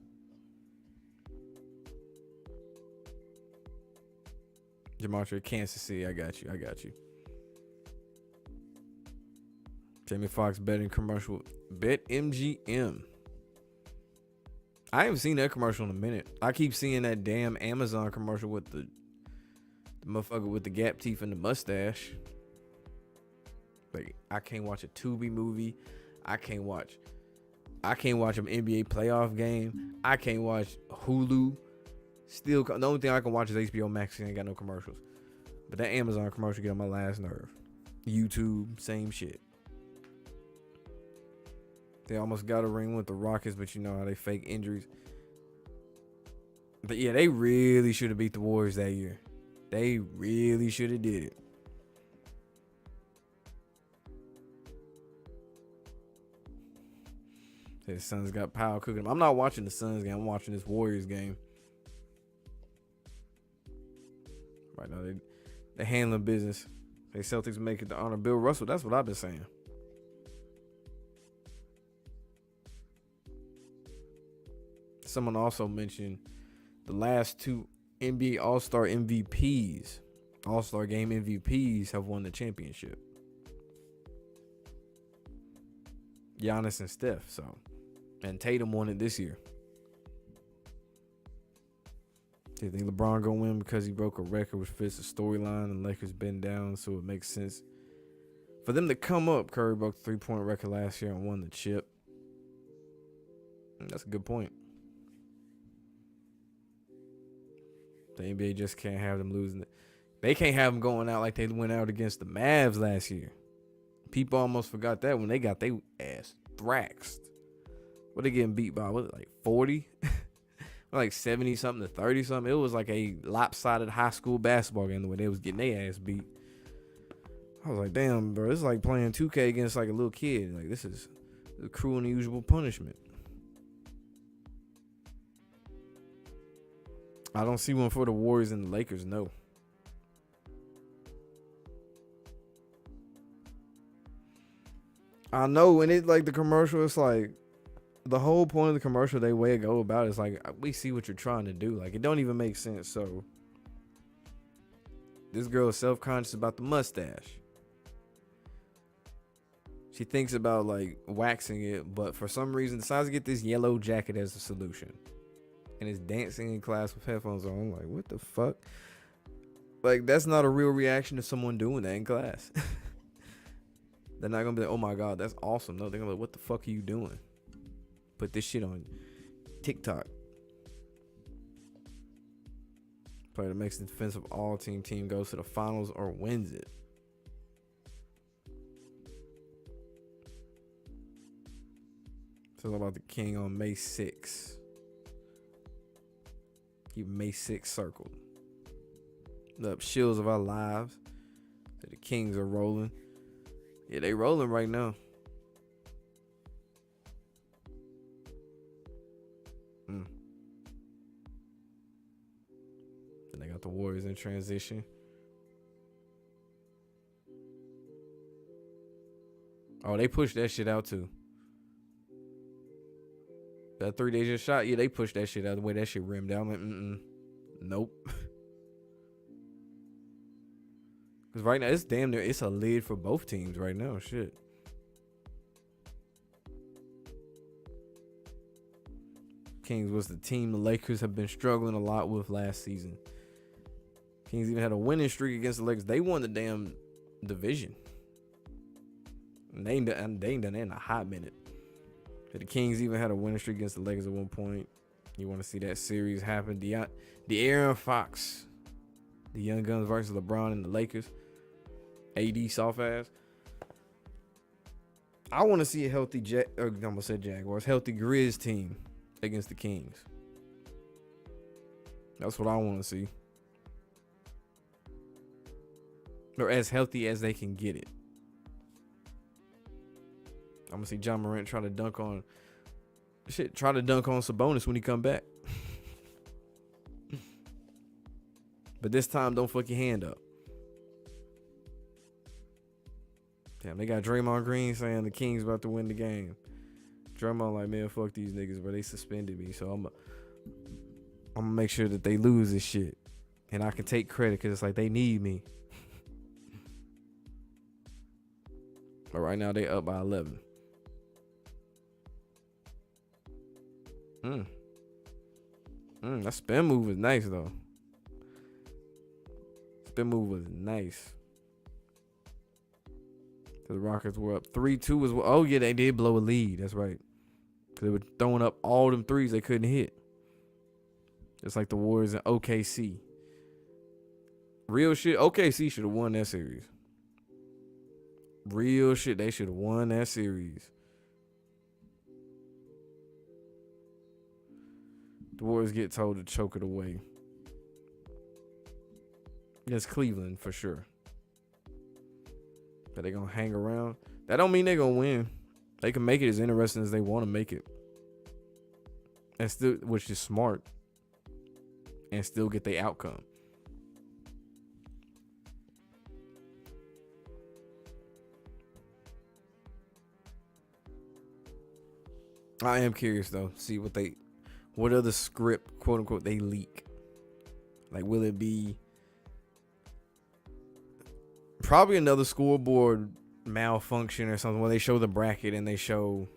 Gematria, Kansas City, I got you. Jamie Foxx betting commercial. Bet MGM. I haven't seen that commercial in a minute. I keep seeing that damn Amazon commercial with the motherfucker with the gap teeth and the mustache. Like, I can't watch a Tubi movie. I can't watch an NBA playoff game. I can't watch Hulu. Still, the only thing I can watch is HBO Max. Ain't got no commercials. But that Amazon commercial get on my last nerve. YouTube, same shit. They almost got a ring with the Rockets, but you know how they fake injuries. But yeah, they really should have beat the Warriors that year. They really should have did it. The Suns got Powell cooking them. I'm not watching the Suns game. I'm watching this Warriors game. Right now, they handling business. They Celtics make it to honor Bill Russell. That's what I've been saying. Someone also mentioned the last two NBA All-Star MVPs, All-Star Game MVPs have won the championship. Giannis and Steph. So And Tatum won it this year. Do you think LeBron gonna win because he broke a record which fits the storyline and Lakers been down, so it makes sense for them to come up? Curry broke the 3-point record last year and won the chip. That's a good point. The NBA just can't have them losing it. They can't have them going out like they went out against the Mavs last year. People almost forgot that when they got their ass thraxed. What they getting beat by? What, like 40? Like 70 something to 30 something. It was like a lopsided high school basketball game the way they was getting their ass beat. I was like, damn, bro, it's like playing 2K against like a little kid. Like, this is a cruel and unusual punishment. I don't see one for the Warriors and the Lakers, no. I know, and it like the commercial, it's like the whole point of the commercial, they way to go about it is like, we see what you're trying to do. Like, it don't even make sense. So this girl is self-conscious about the mustache. She thinks about like waxing it, but for some reason decides to get this yellow jacket as a solution. And is dancing in class with headphones on. I'm like, what the fuck? Like, that's not a real reaction to someone doing that in class. They're not gonna be like, oh my god, that's awesome. No, they're gonna be like, what the fuck are you doing? Put this shit on TikTok. Player that makes the defensive all-team team goes to the finals or wins it. It's all about the King on May 6th. Keep May 6th circled. The shields of our lives. The Kings are rolling. Yeah, they rolling right now. Then they got the Warriors in transition. Oh, they pushed that shit out too. That 3 they just shot, yeah, they pushed that shit out the way that shit rimmed out. I'm like, nope. Because right now, it's damn near, it's a lid for both teams right now. Shit. Kings was the team the Lakers have been struggling a lot with last season. Kings even had a winning streak against the Lakers. They won the damn division. And they ain't done that in a hot minute. The Kings even had a winning streak against the Lakers at one point. You want to see that series happen. De'Aaron Fox. The Young Guns versus LeBron and the Lakers. AD soft ass. I want to see a healthy Jaguars. Healthy Grizz team against the Kings. That's what I want to see. Or as healthy as they can get it. I'm gonna see John Morant try to dunk on Sabonis when he come back. But this time, don't fuck your hand up. Damn, they got Draymond Green saying the Kings about to win the game. Draymond like, man, fuck these niggas, but they suspended me, so I'm gonna make sure that they lose this shit, and I can take credit because it's like they need me. But right now they up by 11. That spin move was nice though. Spin move was nice. The Rockets were up 3-2 as well. Oh yeah, they did blow a lead. That's right. They were throwing up all them threes they couldn't hit. Just like the Warriors in OKC. Real shit. OKC should have won that series. Real shit. They should have won that series. The Warriors get told to choke it away. It's Cleveland for sure. But they gonna hang around. That don't mean they gonna win. They can make it as interesting as they want to make it. And still, which is smart. And still get the outcome. I am curious though. See what other script, quote unquote, they leak. Like, will it be probably another scoreboard malfunction or something where they show the bracket and they show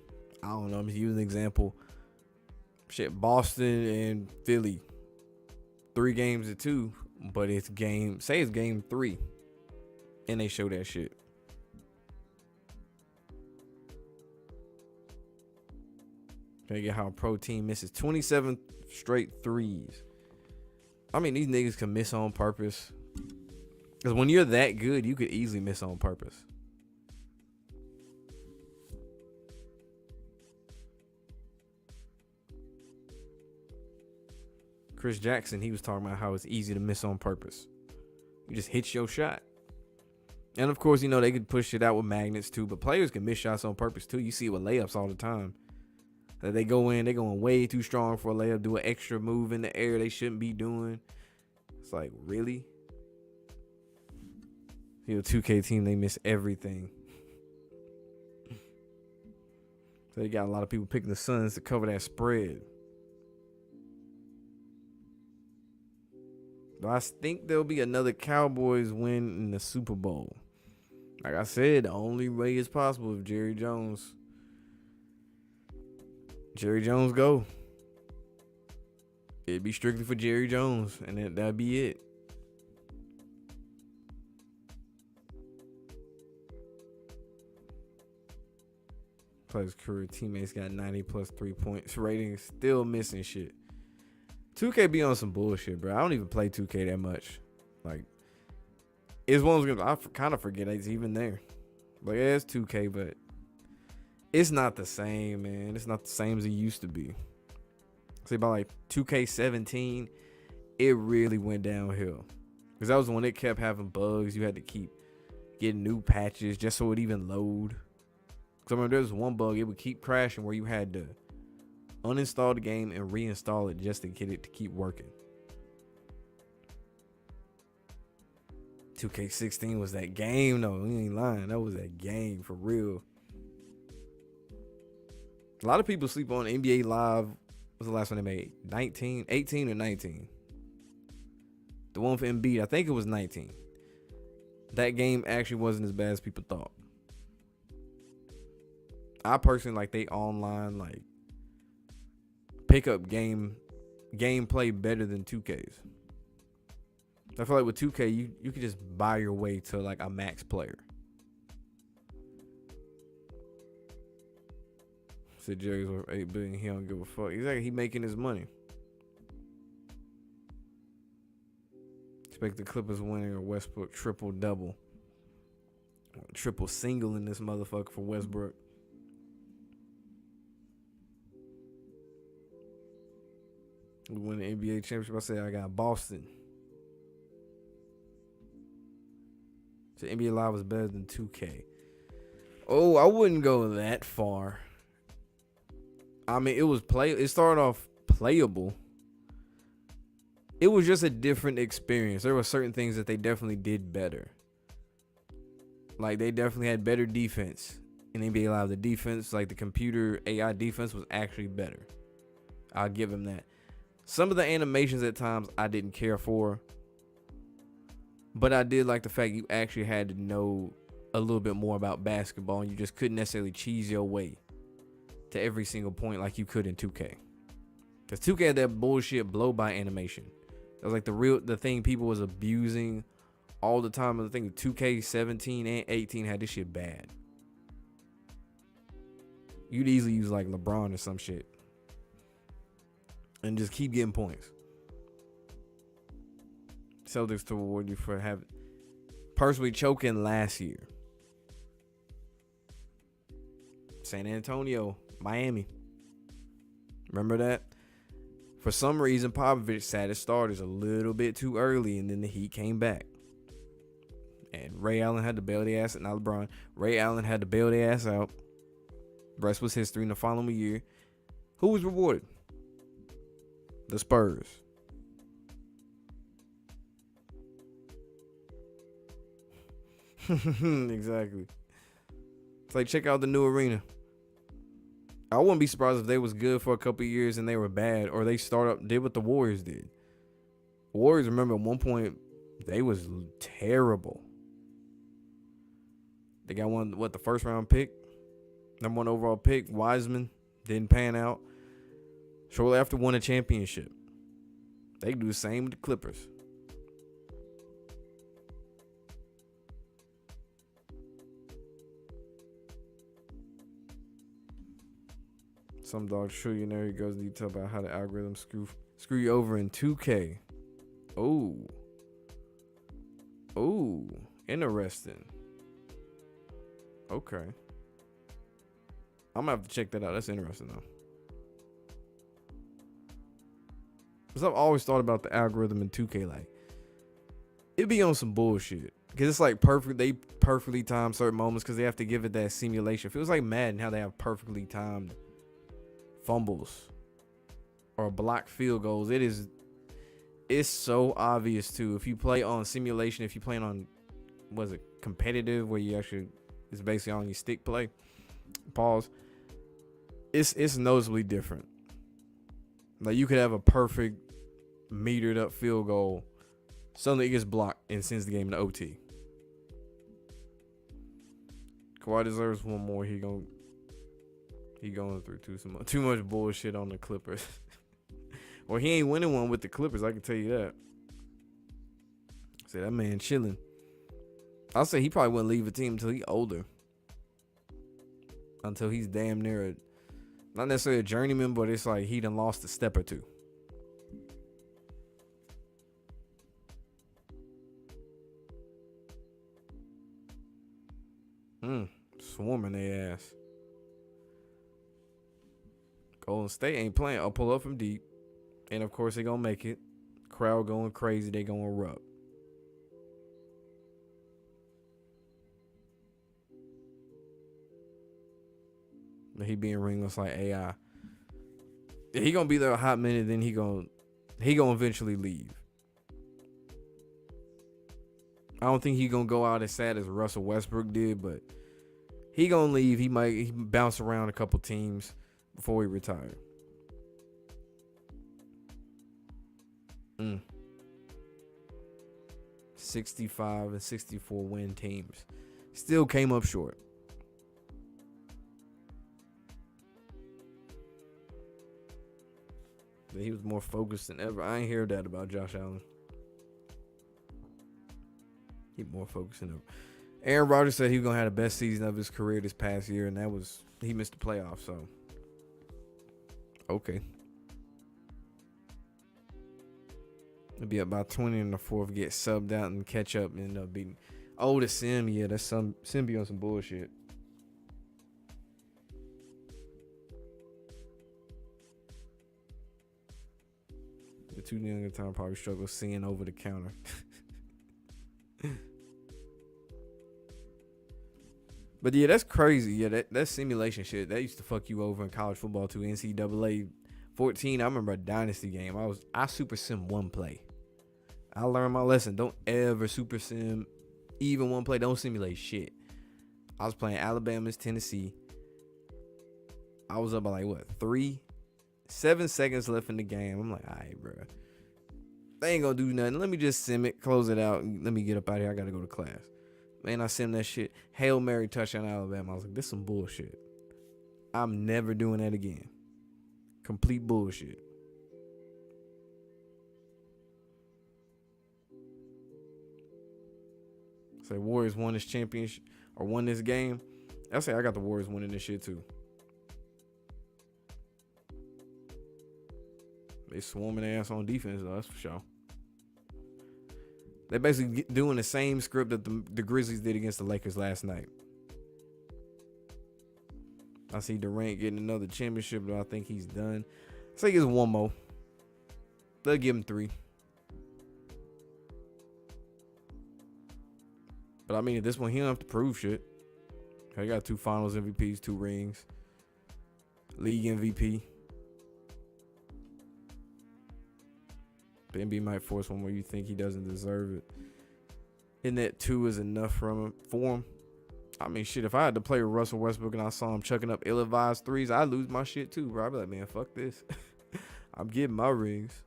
I don't know. I'm just using an example. Shit, Boston and Philly, 3-2, but it's game 3, and they show that shit. They get how a pro team misses 27 straight threes. I mean, these niggas can miss on purpose. Because when you're that good, you could easily miss on purpose. Chris Jackson, he was talking about how it's easy to miss on purpose. You just hit your shot. And of course, they could push it out with magnets too, but players can miss shots on purpose too. You see it with layups all the time. That they go in, they're going way too strong for a layup, do an extra move in the air they shouldn't be doing. It's like, really? 2K team, they miss everything. So they got a lot of people picking the Suns to cover that spread. But I think there'll be another Cowboys win in the Super Bowl. Like I said, the only way it's possible if Jerry Jones go. It'd be strictly for Jerry Jones, and that'd be it. Players' career teammates got 90 plus 3 points rating, still missing shit. 2K be on some bullshit, bro. I don't even play 2K that much. Like, it's one of those games I kind of forget it's even there. Like, yeah, it's 2K, but it's not the same, man. It's not the same as it used to be. See, by like 2K17, it really went downhill. Because that was when it kept having bugs. You had to keep getting new patches just so it even load. Because I remember there was one bug, it would keep crashing where you had to uninstall the game and reinstall it just to get it to keep working. 2K16 was that game, though. We ain't lying. That was that game for real. A lot of people sleep on NBA Live. What's the last one they made? 18 or 19? The one for Embiid, I think it was 19. That game actually wasn't as bad as people thought. I personally like they online like pickup gameplay better than 2K's. I feel like with 2K you could just buy your way to like a max player. Said Jerry's worth $8 billion. He don't give a fuck. Exactly, he making his money. Expect the Clippers winning or Westbrook triple double, triple single in this motherfucker for Westbrook. We win the NBA championship. I said I got Boston. So NBA Live was better than 2K. Oh, I wouldn't go that far. I mean, it started off playable. It was just a different experience. There were certain things that they definitely did better. Like, they definitely had better defense in NBA Live. The defense, like the computer AI defense, was actually better. I'll give them that. Some of the animations at times I didn't care for. But I did like the fact you actually had to know a little bit more about basketball. And you just couldn't necessarily cheese your way to every single point like you could in 2K. Because 2K had that bullshit blow-by animation. That was like the thing people was abusing all the time. I think 2K17 and 18 had this shit bad. You'd easily use like LeBron or some shit and just keep getting points. Celtics to award you for having personally choking last year. San Antonio, Miami. Remember that? For some reason, Popovich sat his starters a little bit too early, and then the Heat came back. And Ray Allen had to bail the ass out. Not LeBron. Ray Allen had to bail the ass out. The rest was history in the following year. Who was rewarded? The Spurs. Exactly. It's like, check out the new arena. I wouldn't be surprised if they was good for a couple of years and they were bad, or they did what the Warriors did. Warriors, remember at one point they was terrible. They got the first round pick. Number one overall pick, Wiseman, didn't pan out. Shortly after won a championship. They do the same with the Clippers. Some dog trillionaire goes into detail about how the algorithm screw you over in 2K. Oh, interesting. Okay, I'm gonna have to check that out. That's interesting though. Because I've always thought about the algorithm in 2K, like it be on some bullshit. Because it's like they perfectly time certain moments because they have to give it that simulation. It feels like Madden how they have perfectly timed fumbles or block field goals. It's so obvious too. If you play on simulation, if you play on competitive where you actually it's basically on your stick play. Pause. It's noticeably different. Like you could have a perfect metered up field goal. Suddenly it gets blocked and sends the game into OT. Kawhi deserves one more. He going through too much bullshit on the Clippers. Well, he ain't winning one with the Clippers, I can tell you that. Say that man chilling. I'll say he probably wouldn't leave a team until he's older. Until he's damn near not necessarily a journeyman, but it's like he done lost a step or two. Swarming their ass. Golden State ain't playing. I'll pull up from deep. And of course they gonna make it. Crowd going crazy. They gonna erupt. He being ringless like AI. He gonna be there a hot minute. Then he gonna eventually leave. I don't think he gonna go out as sad as Russell Westbrook did, but he gonna leave. He bounce around a couple teams before he retire. 65 and 64 win teams. Still came up short. But he was more focused than ever. I ain't hear that about Josh Allen. He more focused than ever. Aaron Rodgers said he was going to have the best season of his career this past year, and he missed the playoffs, so. Okay. It'll be about 20 in the fourth, get subbed out and catch up and end up beating. Oh, the Sim, yeah, that's Sim be on some bullshit. The too young at the time probably struggle seeing over the counter. But yeah, that's crazy. Yeah, that simulation shit, that used to fuck you over in college football too. NCAA 14, I remember a dynasty game. I super sim one play. I learned my lesson. Don't ever super sim even one play. Don't simulate shit. I was playing Alabama's Tennessee. I was up by like what, 7 seconds left in the game. I'm like, all right, bro. They ain't gonna do nothing. Let me just sim it, close it out, and let me get up out of here. I gotta go to class. Man, I sim that shit. Hail Mary touchdown Alabama. I was like, this some bullshit. I'm never doing that again. Complete bullshit. Say Warriors won this championship or won this game. I say I got the Warriors winning this shit too. They swarming their ass on defense though, that's for sure. They're basically doing the same script that the Grizzlies did against the Lakers last night. I see Durant getting another championship, but I think he's done. I say he gets one more. They'll give him 3. But I mean, at this point, he don't have to prove shit. He got 2 finals MVPs, 2 rings. League MVP. The NBA might force one where you think he doesn't deserve it. And that 2 is enough for him. I mean, shit, if I had to play with Russell Westbrook and I saw him chucking up ill-advised threes, I'd lose my shit too, bro. I'd be like, man, fuck this. I'm getting my rings.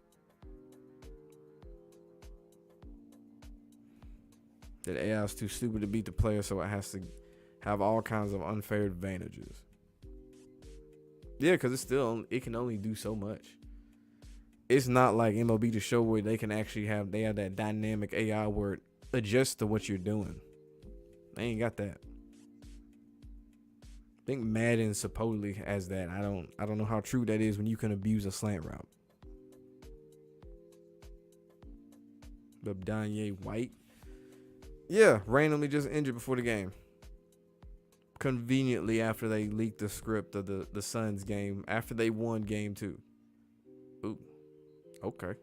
That AI is too stupid to beat the player, so it has to have all kinds of unfair advantages. Yeah, because it can only do so much. It's not like MLB The Show where they can actually have that dynamic AI where it adjusts to what you're doing. They ain't got that. I think Madden supposedly has that. I don't know how true that is when you can abuse a slant route. But Danye White, yeah, randomly just injured before the game. Conveniently after they leaked the script of the Suns game after they won game 2. Ooh, okay.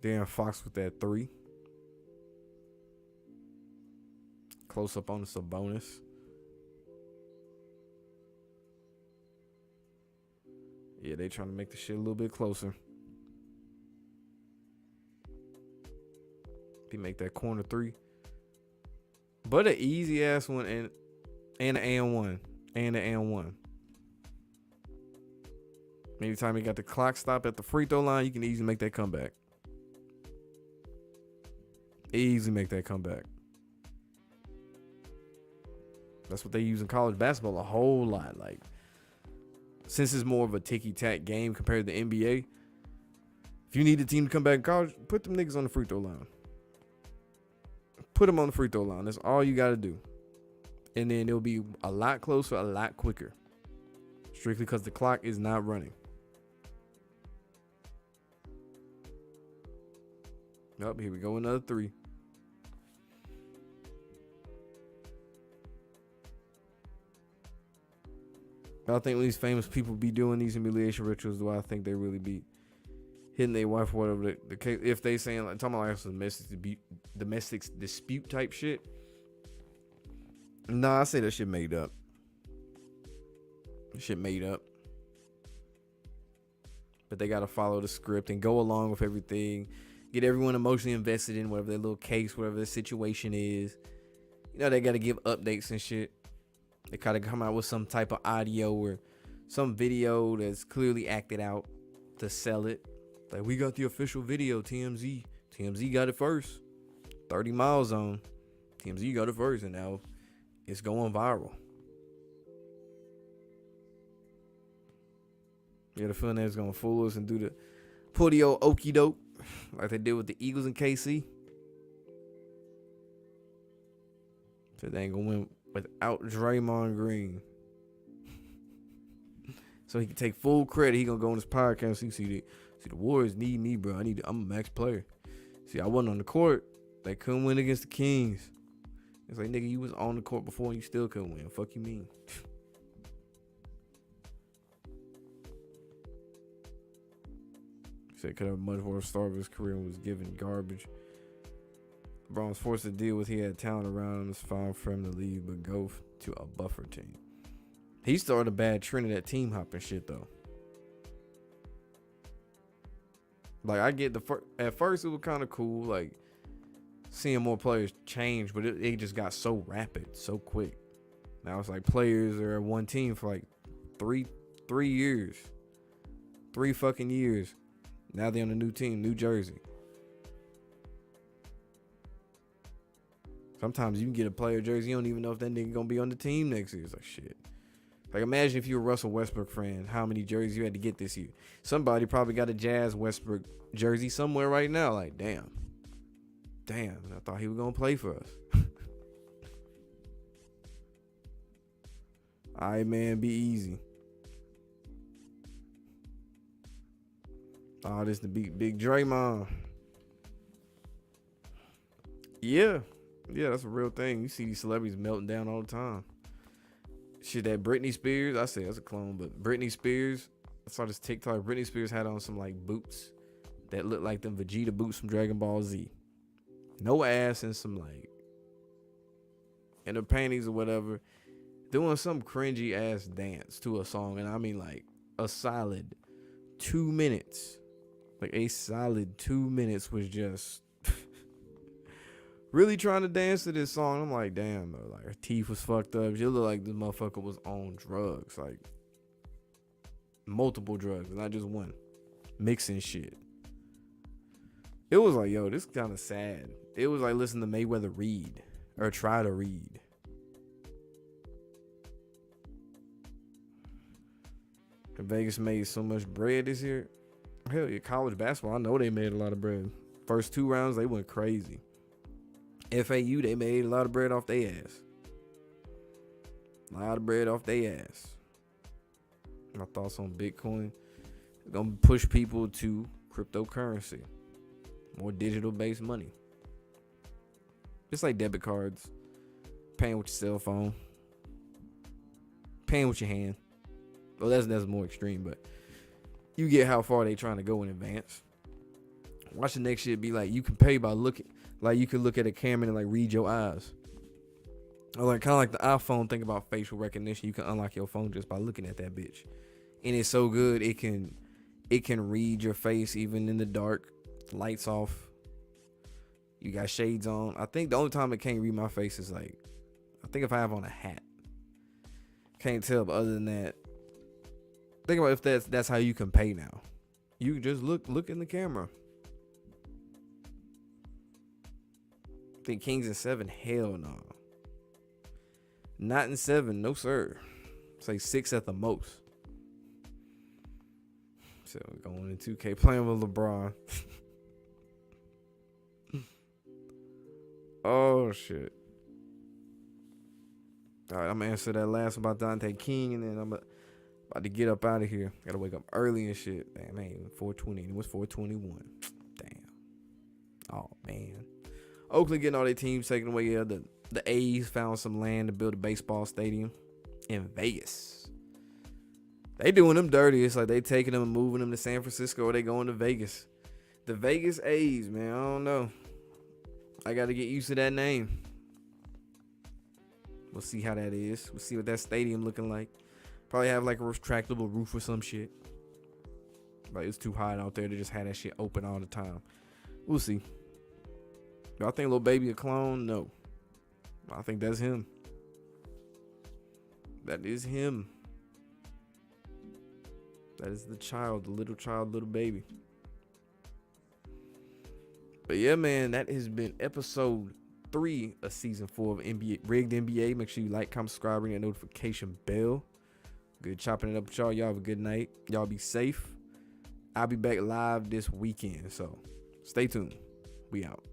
Darren Fox with that 3. Close up on the Sabonis. Yeah, they trying to make the shit a little bit closer. He make that corner 3. But an easy ass one and an and one. And an and one. Anytime you got the clock stop at the free throw line, you can easily make that comeback. Easily make that comeback. That's what they use in college basketball a whole lot. Like, since it's more of a ticky-tack game compared to the NBA, if you need a team to come back in college, put them niggas on the free throw line. Put them on the free throw line. That's all you got to do. And then it'll be a lot closer, a lot quicker. Strictly because the clock is not running. Up, here we go, another 3. I think when these famous people be doing these humiliation rituals, do I think they really be hitting their wife or whatever the case? If they saying like talking about like some domestic dispute type shit. Nah, I say that shit made up. Shit made up. But they gotta follow the script and go along with everything. Get everyone emotionally invested in whatever their little case, whatever the situation is. You know, they gotta give updates and shit. They kind of come out with some type of audio or some video that's clearly acted out to sell it. Like, we got the official video, TMZ. TMZ got it first. 30 miles on. TMZ got it first, and now it's going viral. You got a feeling that it's going to fool us and pull the old okey doke like they did with the Eagles and KC. So they ain't going to win without Draymond Green. So he can take full credit. He gonna go on his podcast. See the Warriors need me, bro. I'm a max player. See, I wasn't on the court. They couldn't win against the Kings. It's like, nigga, you was on the court before and you still couldn't win. Fuck you mean? He said could have a much worse start of his career and was given garbage. LeBron was forced to deal with he had talent around him. It's fine for him to leave, but go to a buffer team. He started a bad trend of that team hopping shit, though. Like, I get at first it was kind of cool, like, seeing more players change, but it just got so rapid, so quick. Now it's like players are at one team for like three years. 3 fucking years. Now they're on a new team, New Jersey. Sometimes you can get a player jersey, you don't even know if that nigga gonna be on the team next year. It's like, shit. Like, imagine if you're a Russell Westbrook fan, how many jerseys you had to get this year. Somebody probably got a Jazz Westbrook jersey somewhere right now. Like, damn, I thought he was gonna play for us. All right, man, be easy. Oh, this the big Draymond. Yeah, that's a real thing. You see these celebrities melting down all the time. Shit, that Britney Spears, I say that's a clone, but Britney Spears, I saw this TikTok. Britney Spears had on some like boots that looked like them Vegeta boots from Dragon Ball Z. No ass and some like, and her panties or whatever, doing some cringy ass dance to a song. And I mean like a solid 2 minutes. Like a solid 2 minutes was just really trying to dance to this song. I'm like, damn, bro. Like, her teeth was fucked up. She looked like this motherfucker was on drugs. Like, multiple drugs, not just one. Mixing shit. It was like, yo, this is kind of sad. It was like listening to Mayweather read. Or try to read. Vegas made so much bread this year. Hell yeah, college basketball, I know they made a lot of bread. First 2 rounds, they went crazy. FAU, they made a lot of bread off their ass. A lot of bread off their ass. My thoughts on Bitcoin. It's going to push people to cryptocurrency. More digital-based money. Just like debit cards. Paying with your cell phone. Paying with your hand. Well, that's more extreme, but you get how far they trying to go in advance. Watch the next shit be like, you can pay by looking. Like, you can look at a camera and, like, read your eyes. Or, like, kind of like the iPhone, think about facial recognition. You can unlock your phone just by looking at that bitch. And it's so good, it can read your face even in the dark. Lights off. You got shades on. I think the only time it can't read my face is, like, I think if I have on a hat. Can't tell, but other than that, think about if that's how you can pay now. You just look in the camera. Think Kings in 7? Hell no. Not in 7, no sir. Say 6 at the most. So going in 2K playing with LeBron. Oh shit. Alright, I'm gonna answer that last about Dante King, and then I'm about to get up out of here. Gotta wake up early and shit. Damn, man, 4:20. It was 4:21. Damn. Oh man. Oakland getting all their teams taken away. Yeah, the A's found some land to build a baseball stadium in Vegas. They doing them dirty. It's like they taking them and moving them to San Francisco, or they going to Vegas. The Vegas A's, man. I don't know. I got to get used to that name. We'll see how that is. We'll see what that stadium looking like. Probably have like a retractable roof or some shit. Like it's too hot out there to just have that shit open all the time. We'll see. Y'all think Lil Baby a clone? No. I think that's him. That is him. That is the child, the little child, little baby. But yeah, man, that has been episode 3 of season 4 of NBA Rigged NBA. Make sure you like, comment, subscribe, ring that notification bell. Good chopping it up with y'all. Y'all have a good night. Y'all be safe. I'll be back live this weekend, so stay tuned. We out.